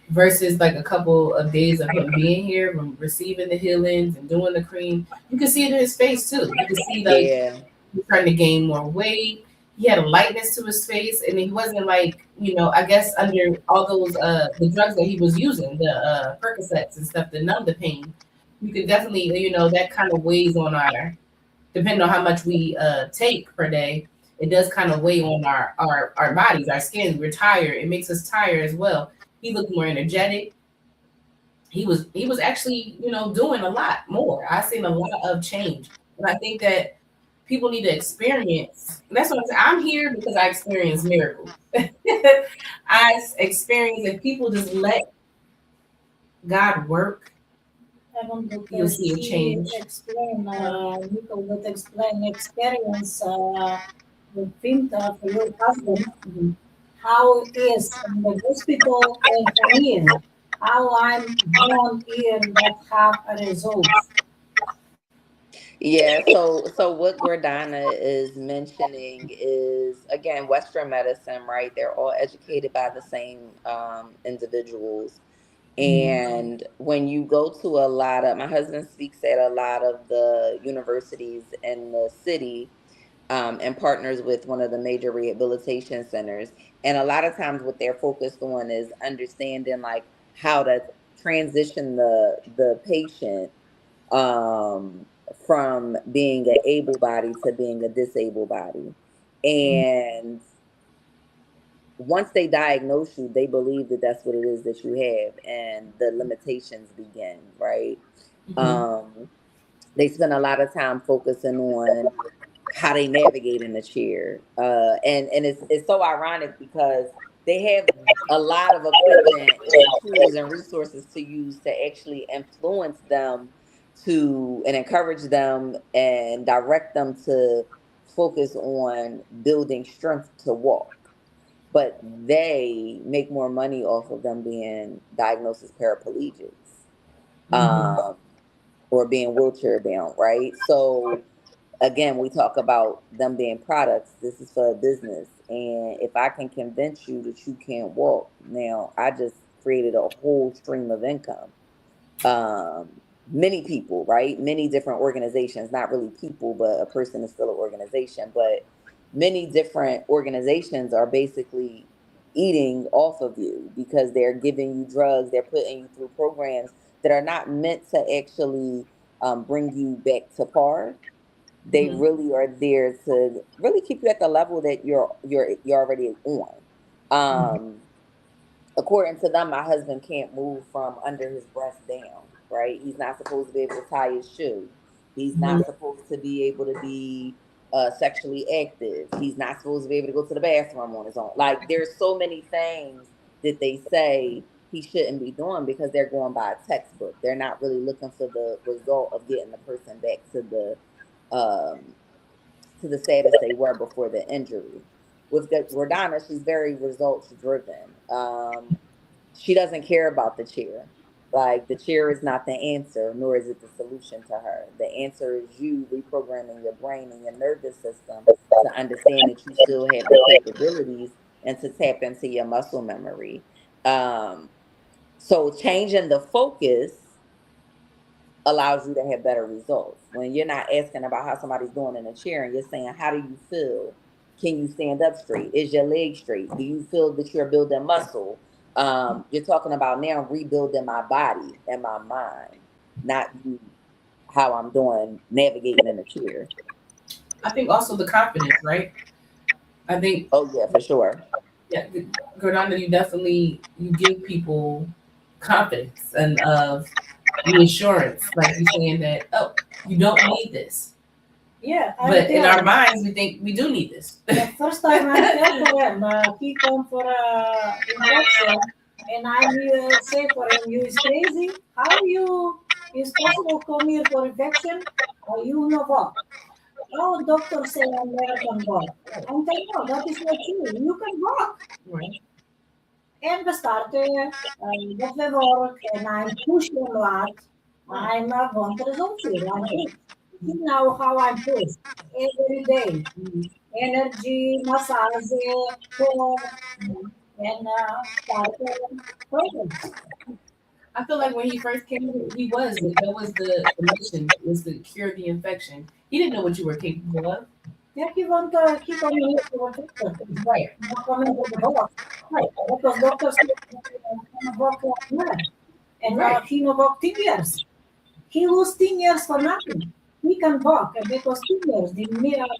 versus like a couple of days of him being here, from receiving the healings and doing the cream, you can see it in his face too. You can see like Yeah, he's trying to gain more weight. He had a lightness to his face, and he wasn't like, I guess under all those the drugs that he was using, the Percocets and stuff to numb the pain. You could definitely, that kind of weighs on our, depending on how much we take per day. It does kind of weigh on our bodies, our skin. We're tired. It makes us tired as well. He looked more energetic. He was actually, doing a lot more. I seen a lot of change, and I think that people need to experience. That's what I'm saying. I'm here because I experience miracles. I experience, if people just let God work, Even you'll because see a she change. explained, little bit explain experience with Pinta for your husband, Mhm. how it is in the hospital and here, how I'm born here that have a results. yeah. So what Gordana is mentioning is again Western medicine, right? They're all educated by the same individuals. Mhm. And when you go to a lot of, my husband speaks at a lot of the universities in the city, and partners with one of the major rehabilitation centers. And a lot of times, what they're focused on is understanding like how to transition the patient um, from being an able body to being a disabled body. And once they diagnose you, they believe that that's what it is that you have, and the limitations begin, right? Mhm. Um, they spend a lot of time focusing on how they navigate in the chair, and it's so ironic because they have a lot of equipment and tools and resources to use to actually influence them to and encourage them and direct them to focus on building strength to walk, but they make more money off of them being diagnosed as paraplegics, Mhm. um, or being wheelchair bound, right? So again, we talk about them being products. This is for a business, and if I can convince you that you can't walk, now I just created a whole stream of income. Many people, right? Many different organizations, not really people, but a person is still an organization, but many different organizations are basically eating off of you because they're giving you drugs, they're putting you through programs that are not meant to actually bring you back to par. They Mhm. really are there to really keep you at the level that you're already on. Mhm. According to them, my husband can't move from under his breast down, right? He's not supposed to be able to tie his shoe. He's Mhm. not supposed to be able to be sexually active. He's not supposed to be able to go to the bathroom on his own. Like, there's so many things that they say he shouldn't be doing because they're going by a textbook. They're not really looking for the result of getting the person back um, to the status they were before the injury. With Gordana, she's very results driven. She doesn't care about the chair. Like, the chair is not the answer, nor is it the solution to her. The answer is you reprogramming your brain and your nervous system to understand that you still have the capabilities and to tap into your muscle memory. So changing the focus allows you to have better results. When you're not asking about how somebody's doing in a chair and you're saying, how do you feel? Can you stand up straight? Is your leg straight? Do you feel that you're building muscle? You're talking about now rebuilding my body and my mind, not how I'm doing navigating in a chair. I think also the confidence, right? I think, Oh yeah, for sure. yeah, Gordana, you give people confidence and reassurance, like you saying that, oh, you don't need this. Yeah, But in our minds, we think we do need this. The first time I tell for him, he come for infection, and I say for him, you is crazy. How you is possible come here for infection? Or you know what? Oh, doctor say I never can walk. I'm telling you, that is not true. You can walk. Right. And we started, that we work, and I'm pushing a lot. I'm a want result here. I'm push. See now how I'm push every day. Energy, massage, core, and started programs. I feel like when he first came, that was the mission, was to cure the infection. He didn't know what you were capable of. Yeah, he want to keep on here for Right. not coming to the boss. Right. Because doctors work here. And Right. he no work 10 years. He lost 10 years for nothing. He can walk because 10 years, the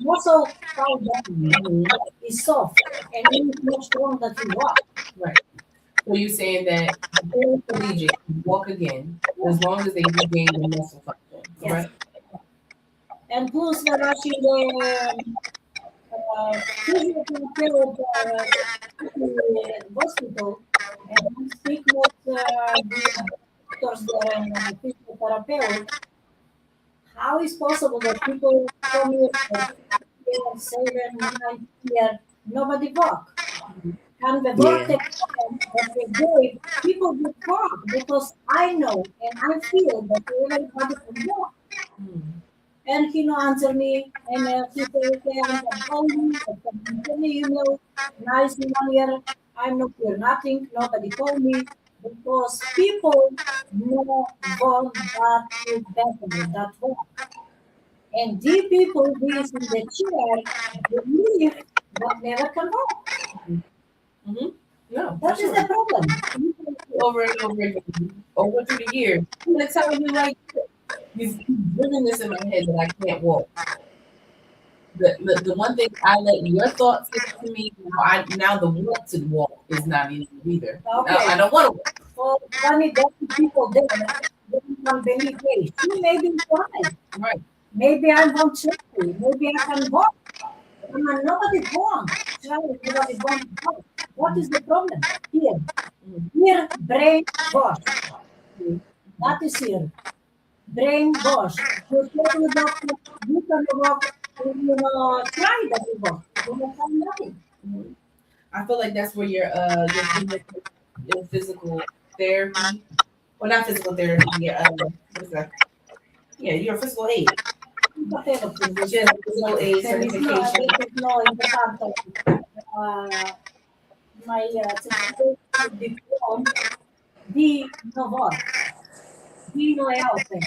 muscle fall down is soft and he is not strong that he walk. Right. So you're saying that paraplegic can walk again as long as they regain the muscle function, correct? Yes. And plus, when I see the physiotherapist hospital, and I speak with the doctors there and physiotherapist, how is possible that people come here for 7, 9 years, nobody walk? And the work Yeah. that they do, people will walk because I know and I feel that everybody can walk. And he no answer me, and he say, okay, I'm from Poland, I'm from Germany, nice 1 year, I'm not here, nothing, nobody call me, because people know want that is better, that work. And the people who is in the chair, they live, but never can walk. Mm-hmm. No, That is the problem. over and over again, over through the years. I'm gonna tell you, like, he's bringing this in my head that I can't walk. The one thing I let your thoughts get to me, now the want to walk is not easy either. Okay. Now, I don't want to walk. So funny that people there, they can believe, hey, she may be right. Right. Maybe I won't try. Maybe I can walk. Nobody wants. Nobody wants to walk. What is the problem? Here. Here, brain wash. That is here. Brain wash. You go to the doctor, you can walk, try that you walk. You will find nothing. I feel like that's where your physical therapy, well, not physical therapy, what is that? Yeah, you're a physical aid. Whatever. Just physical aid certification. It is no important. My certificate diploma, di no what? Di no helper.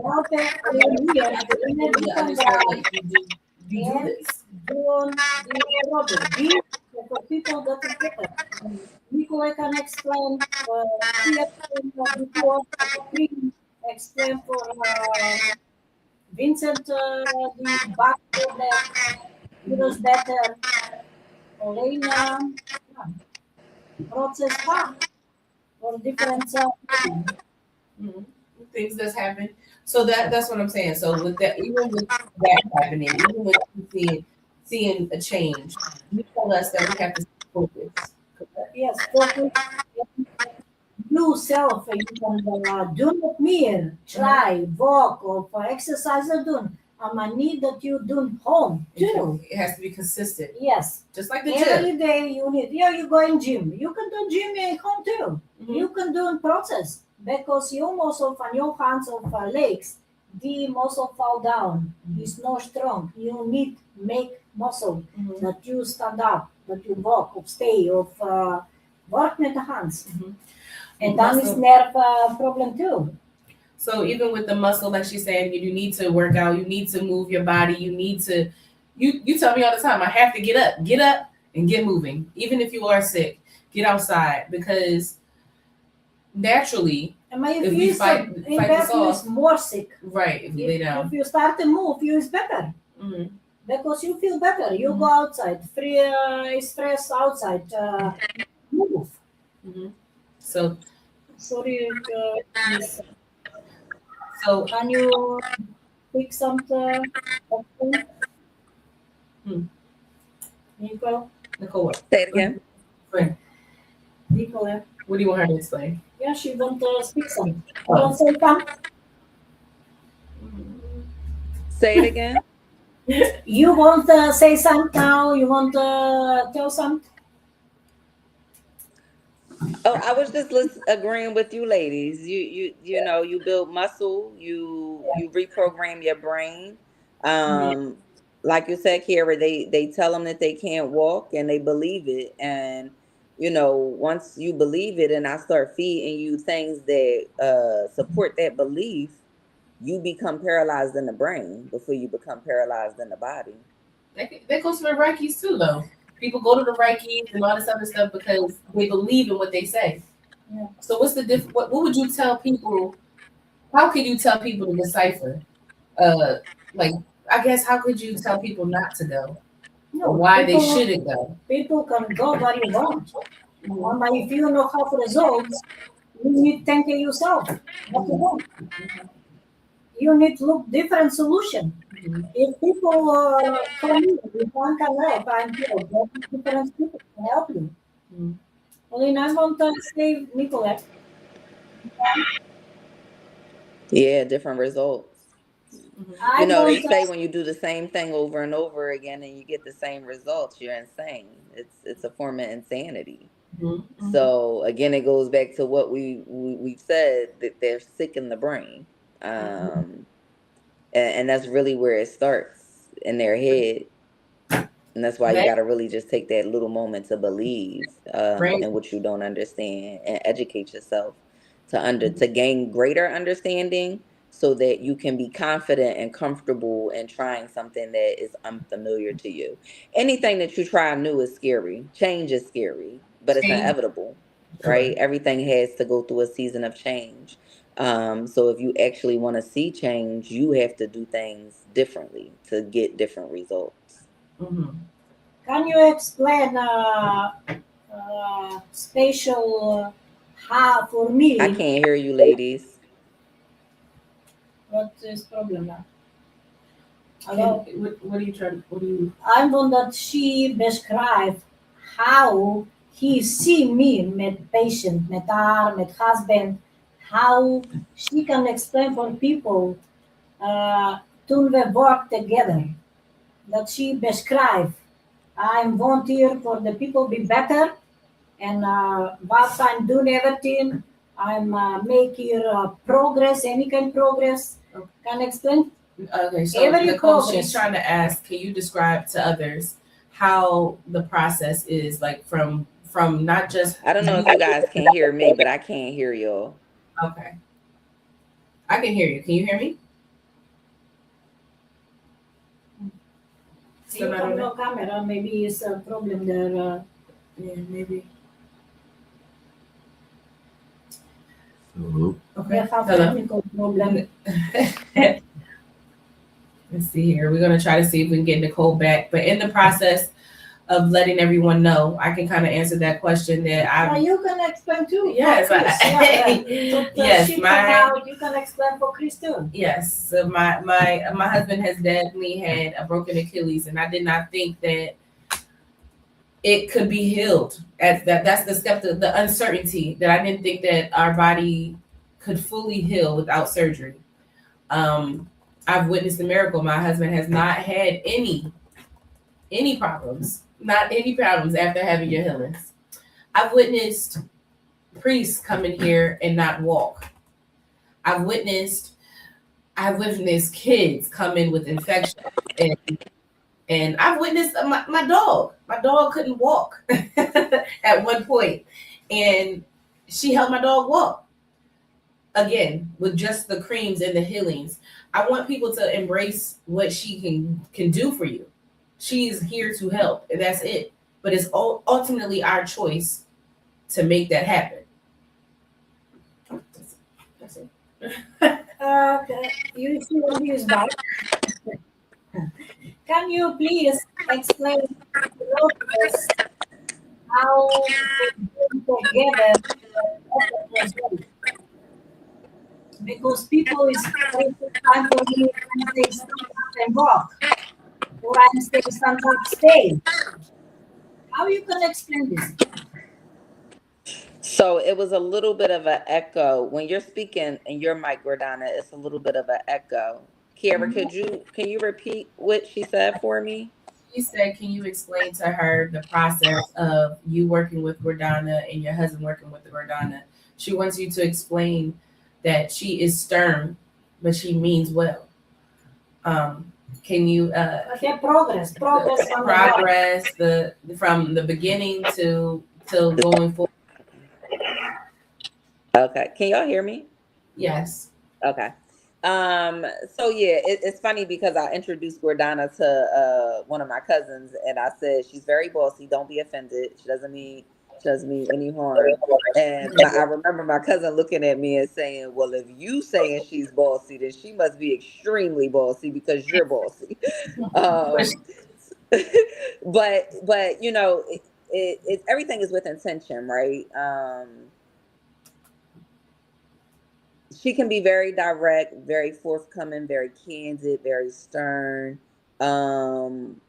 Helper, You understand, like, you do this. doing the problem. Di for people that is better. Nicola can explain here before, explain for Vincent the back problem, it was better. Elena, process back for different Mhm. Things that's happened. So that's what I'm saying. So with that, even with that happening, even with you seeing a change, you tell us that we have to focus. Correct? yes, focus. You self, you can do not mere, try, walk, or for exercise do. I need that you do home too. It has to be consistent. Yes. Just like the gym. Every day you need, yeah, you go in gym. You can do gym at home too. You can do in process because your muscle on your hands or legs, the muscle fall down. It's not strong. You need make muscle that you stand up, that you walk, or stay, or work with the hands. Mhm. And that is Muscle. nerve problem too. So even with the muscle, like she's saying, you need to work out, you need to move your body, you need to, you tell me all the time, I have to get up and get moving. Even if you are sick, get outside, because naturally, And my if we fight this you off, is more sick. right, if we lay down. If you start to move, you is better. Mhm. Because you feel better. You Mhm. go outside, free stress outside, move. Mhm. So, Sorry, please. so Can you fix something? Nicole? Nicole, what? Say it again. Friend, Nicole? what do you want her to explain? Yeah, she want to speak something. You want to say something? Say it again. You want to say something now? You want to tell something? Oh, I was just agreeing with you, ladies. You know, you build muscle. You reprogram your brain. Um, like you said, Kara, they tell them that they can't walk, and they believe it. And you know, once you believe it, and I start feeding you things that support that belief, you become paralyzed in the brain before you become paralyzed in the body. That goes for the Reikis too, though. People go to the Reikis and all this other stuff because they believe in what they say. Yeah. So what's the what would you tell people? How can you tell people to decipher? Like, I guess, how could you tell people not to go, or why they shouldn't go? People can go where you want. But if you don't have results, you need to think of yourself. What you want. You need to look different solution. If people come in, if one can help, I'm here. Different people can help you. Well, and I want to say, Nicolette. Yeah, different results. I You know, they want say when you do the same thing over and over again and you get the same results, you're insane. It's a form of insanity. So again, it goes back to what we've said, that they're sick in the brain, and that's really where it starts in their head. And that's why you got to really just take that little moment to believe in what you don't understand, and educate yourself to gain greater understanding, so that you can be confident and comfortable in trying something that is unfamiliar to you. Anything that you try new is scary. Change is scary, but it's inevitable, right? Everything has to go through a season of change. So if you actually want to see change, you have to do things differently to get different results. Can you explain spatial how for me? I can't hear you, ladies. What is problem now? Hello? What are you trying? What do you? I want that she describe how he see me met patient, met her, met husband, how she can explain for people to we work together. That she describe. I'm volunteer for the people be better, and what I'm doing everything. I'm making progress, any kind of progress. Can explain? Okay, so Nicole, she's trying to ask, can you describe to others how the process is, like from not just. I don't know if you guys can hear me, but I can't hear y'all. Okay, I can hear you. Can you hear me? You have no camera. Maybe it's a problem there. Yeah, maybe. Hello. Okay. Have a technical problem. Let's see here. We're gonna try to see if we can get Nicole back, but in the process of letting everyone know, I can kind of answer that question that I. Well, you can explain too. Yes, yes. You can explain for Chris too. Yes. So my husband has definitely had a broken Achilles, and I did not think that it could be healed. That's the uncertainty, that I didn't think that our body could fully heal without surgery. I've witnessed a miracle. My husband has not had any problems, not any problems after having your healings. I've witnessed priests come in here and not walk. I've witnessed kids come in with infections, and I've witnessed my dog. My dog couldn't walk at one point, and she helped my dog walk again with just the creams and the healings. I want people to embrace what she can do for you. She's here to help, and that's it. But it's ultimately our choice to make that happen. That's it. You see what he is back. Can you please explain to us how we bring together the result? Because people is very time for me and say stand up and walk, or I'm saying stand up, stay. How you can explain this? So it was a little bit of an echo when you're speaking in your mic, Gordana. It's a little bit of an echo. Kiara, can you repeat what she said for me? You said, can you explain to her the process of you working with Gordana and your husband working with the Gordana? She wants you to explain that she is stern, but she means well. Can you Okay, progress on the from the beginning to till going forward? Okay. Can y'all hear me? Yes. Okay. So yeah, it's funny because I introduced Gordana to one of my cousins, and I said she's very bossy. Don't be offended. She doesn't mean any harm. And I remember my cousin looking at me and saying, "Well, if you saying she's bossy, then she must be extremely bossy because you're bossy." Um, but you know, it everything is with intention, right? She can be very direct, very forthcoming, very candid, very stern. Um,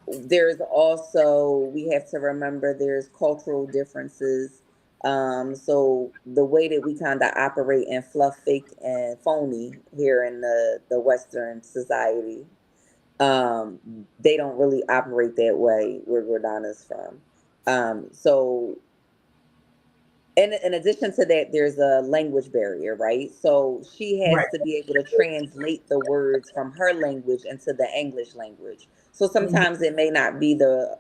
there's also, we have to remember there's cultural differences. So the way that we kind of operate in fluff, fake, and phony here in the Western society, they don't really operate that way where Gordana's from. So in addition to that, there's a language barrier, right? So she has Right. to be able to translate the words from her language into the English language. So Mhm. sometimes it may not be the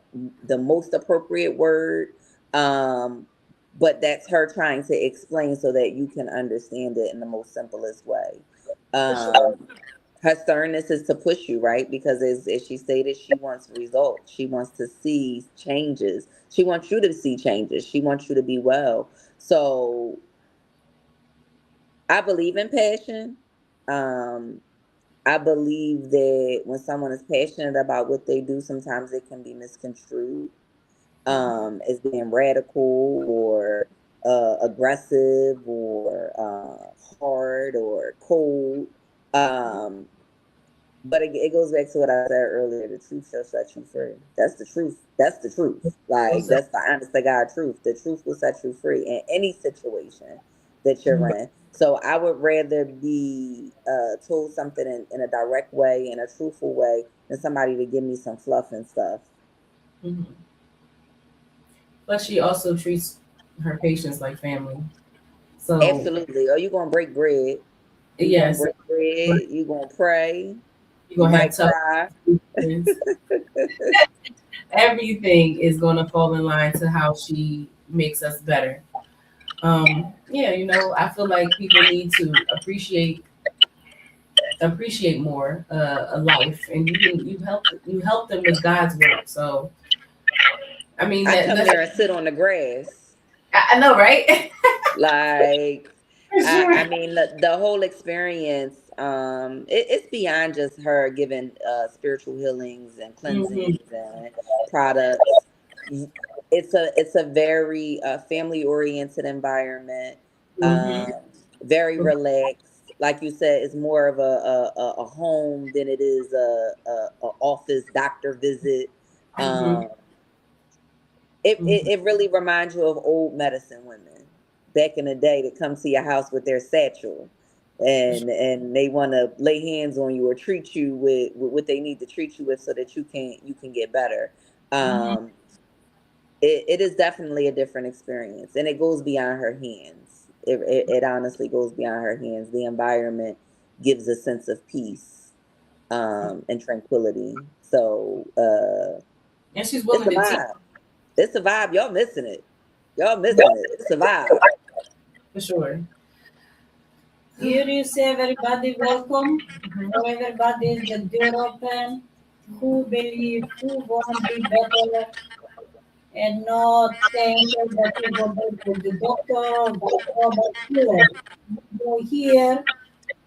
most appropriate word, um, but that's her trying to explain so that you can understand it in the most simplest way. for sure. Um, Her sternness is to push you, right? Because as she stated, she wants results. She wants to see changes. She wants you to see changes. She wants you to be well. So I believe in passion. Um, I believe that when someone is passionate about what they do, sometimes it can be misconstrued as being radical or aggressive or hard or cold. Um, but it goes back to what I said earlier. The truth shall set you free. That's the truth. That's the truth. Like, that's the honest to God truth. The truth will set you free in any situation that you're in. So I would rather be told something in a direct way, in a truthful way, than somebody to give me some fluff and stuff. Mhm. But she also treats her patients like family. So Absolutely. Are you gonna break bread? You gonna yes, break bread? You gonna pray? you're You gonna have might tough cry. conversations. Everything is gonna fall in line to how she makes us better. Yeah, I feel like people need to appreciate more a life, and you help them with God's work. So I mean I come that's there and sit on the grass. I know, right? Like, For I sure. mean, the whole experience, it's beyond just her giving spiritual healings and Hmm. cleansings and products. It's a very family oriented environment, um, Hmm. very relaxed. Like you said, it's more of a home than it is a office doctor visit. Hmm. Um, it really reminds you of old medicine women back in the day that come to your house with their satchel and they want to lay hands on you or treat you with what they need to treat you with so that you can get better. Hmm. um it is definitely a different experience, and it goes beyond her hands. It honestly goes beyond her hands. The environment gives a sense of peace and tranquility. So And she's it's willing a to teach. vibe. It's a vibe. Y'all missing it. Y'all missing it. It's a vibe. For sure. Here you say everybody welcome. Mhm. For everybody is the door open. Who believe, who want to be better, and not think that you go back to the doctor, but here. You go here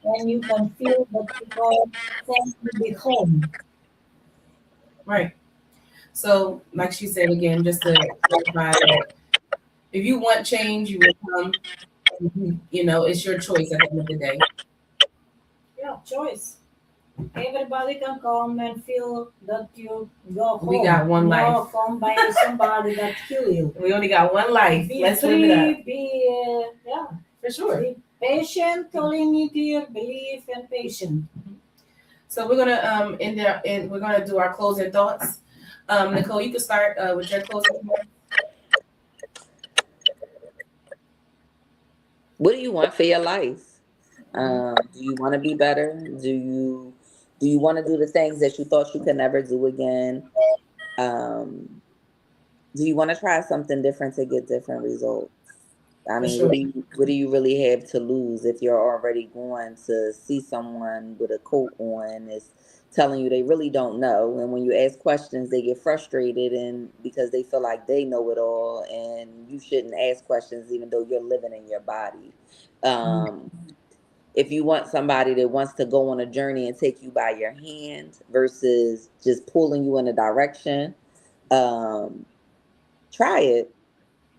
and you can feel that you go thank you be home. Right. So, like she said again, just to clarify that if you want change, you will come. You know, it's your choice at the end of the day. Yeah, choice. Everybody can come and feel that you go home. We got one no, life. come by somebody that kill you. We only got one life. Be Let's free, live it up. yeah, For sure. be patient, all you need here, believe and patient. So we're gonna end there, and we're gonna do our closing thoughts. Nicole, you can start with your closing thoughts. What do you want for your life? Do you want to be better? Do you want to do the things that you thought you could never do again? Um, do you want to try something different to get different results? I For mean, sure. what do you really have to lose if you're already going to see someone with a coat on is telling you they really don't know, and when you ask questions, they get frustrated and because they feel like they know it all, and you shouldn't ask questions even though you're living in your body. Um, if you want somebody that wants to go on a journey and take you by your hand versus just pulling you in a direction, um, try it.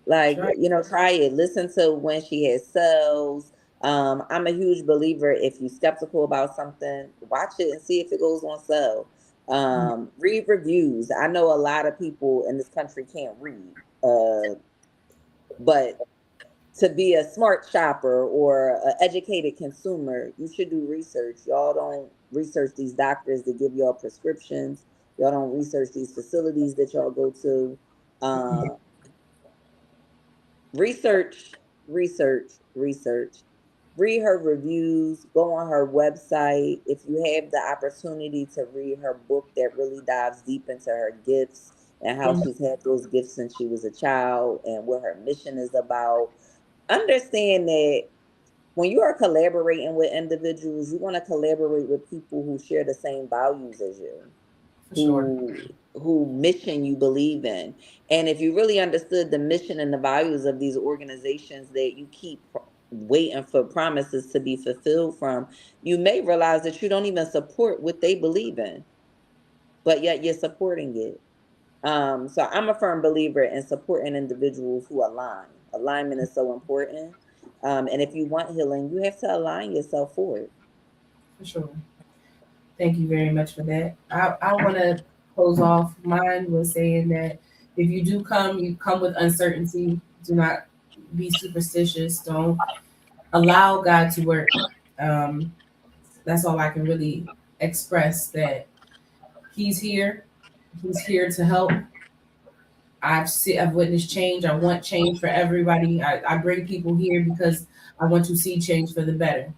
Like, Try. try it. Listen to when she has sales. I'm a huge believer, if you're skeptical about something, watch it and see if it goes on sale. Read reviews. I know a lot of people in this country can't read, but to be a smart shopper or an educated consumer, you should do research. Y'all don't research these doctors that give y'all prescriptions. Y'all don't research these facilities that y'all go to. Um, research, research. Read her reviews, go on her website. If you have the opportunity to read her book that really dives deep into her gifts and how Mhm. she's had those gifts since she was a child and what her mission is about, understand that when you are collaborating with individuals, you want to collaborate with people who share the same values as you, For sure. who mission you believe in. And if you really understood the mission and the values of these organizations that you keep waiting for promises to be fulfilled from, you may realize that you don't even support what they believe in, but yet you're supporting it. So I'm a firm believer in supporting individuals who align. Alignment is so important. And if you want healing, you have to align yourself for it. For sure. Thank you very much for that. I want to close off. Mine was saying that if you do come, you come with uncertainty. Do not be superstitious. Don't allow God to work. Um, that's all I can really express. That He's here. He's here to help. I've witnessed change. I want change for everybody. I bring people here because I want to see change for the better.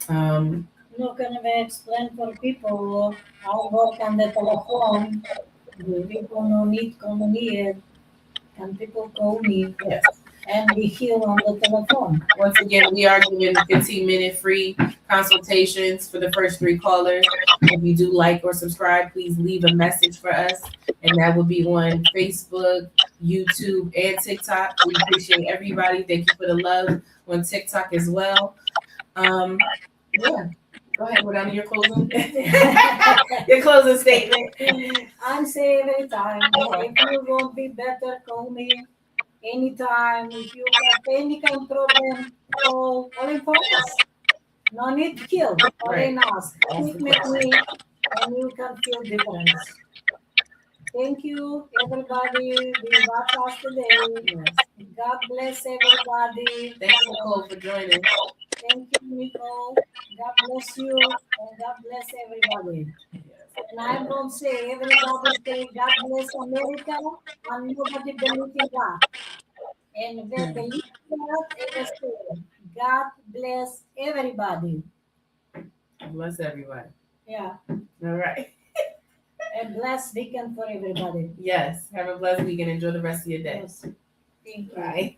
Um, No, can we explain for people I work on the telephone. The people no need come here. Can people call me yes. and be here on the telephone? Once again, we are giving 15-minute free consultations for the first 3 callers. If you do like or subscribe, please leave a message for us. And that will be on Facebook, YouTube, and TikTok. We appreciate everybody. Thank you for the love on TikTok as well. Yeah. Go ahead, go down to your closing your closing statement. I say every time, if you want to be better, call me anytime. If you have any kind of problem, call all in focus. No need to kill, all Right. in ask. Ask Speak the with question. me and you can feel difference. Thank you, everybody. We watch us today. Yes. God bless everybody. Thank you, Nicole, for joining. Thank you, Nicole. God bless you and God bless everybody. And I'm going to say, everybody say, God bless America, and nobody believe in God. And they believe in God, and they say, God bless everybody. Bless everybody. Yeah. All right. A blessed weekend for everybody. Yes. Have a blessed weekend. Enjoy the rest of your day. Yes. Thank you. Bye.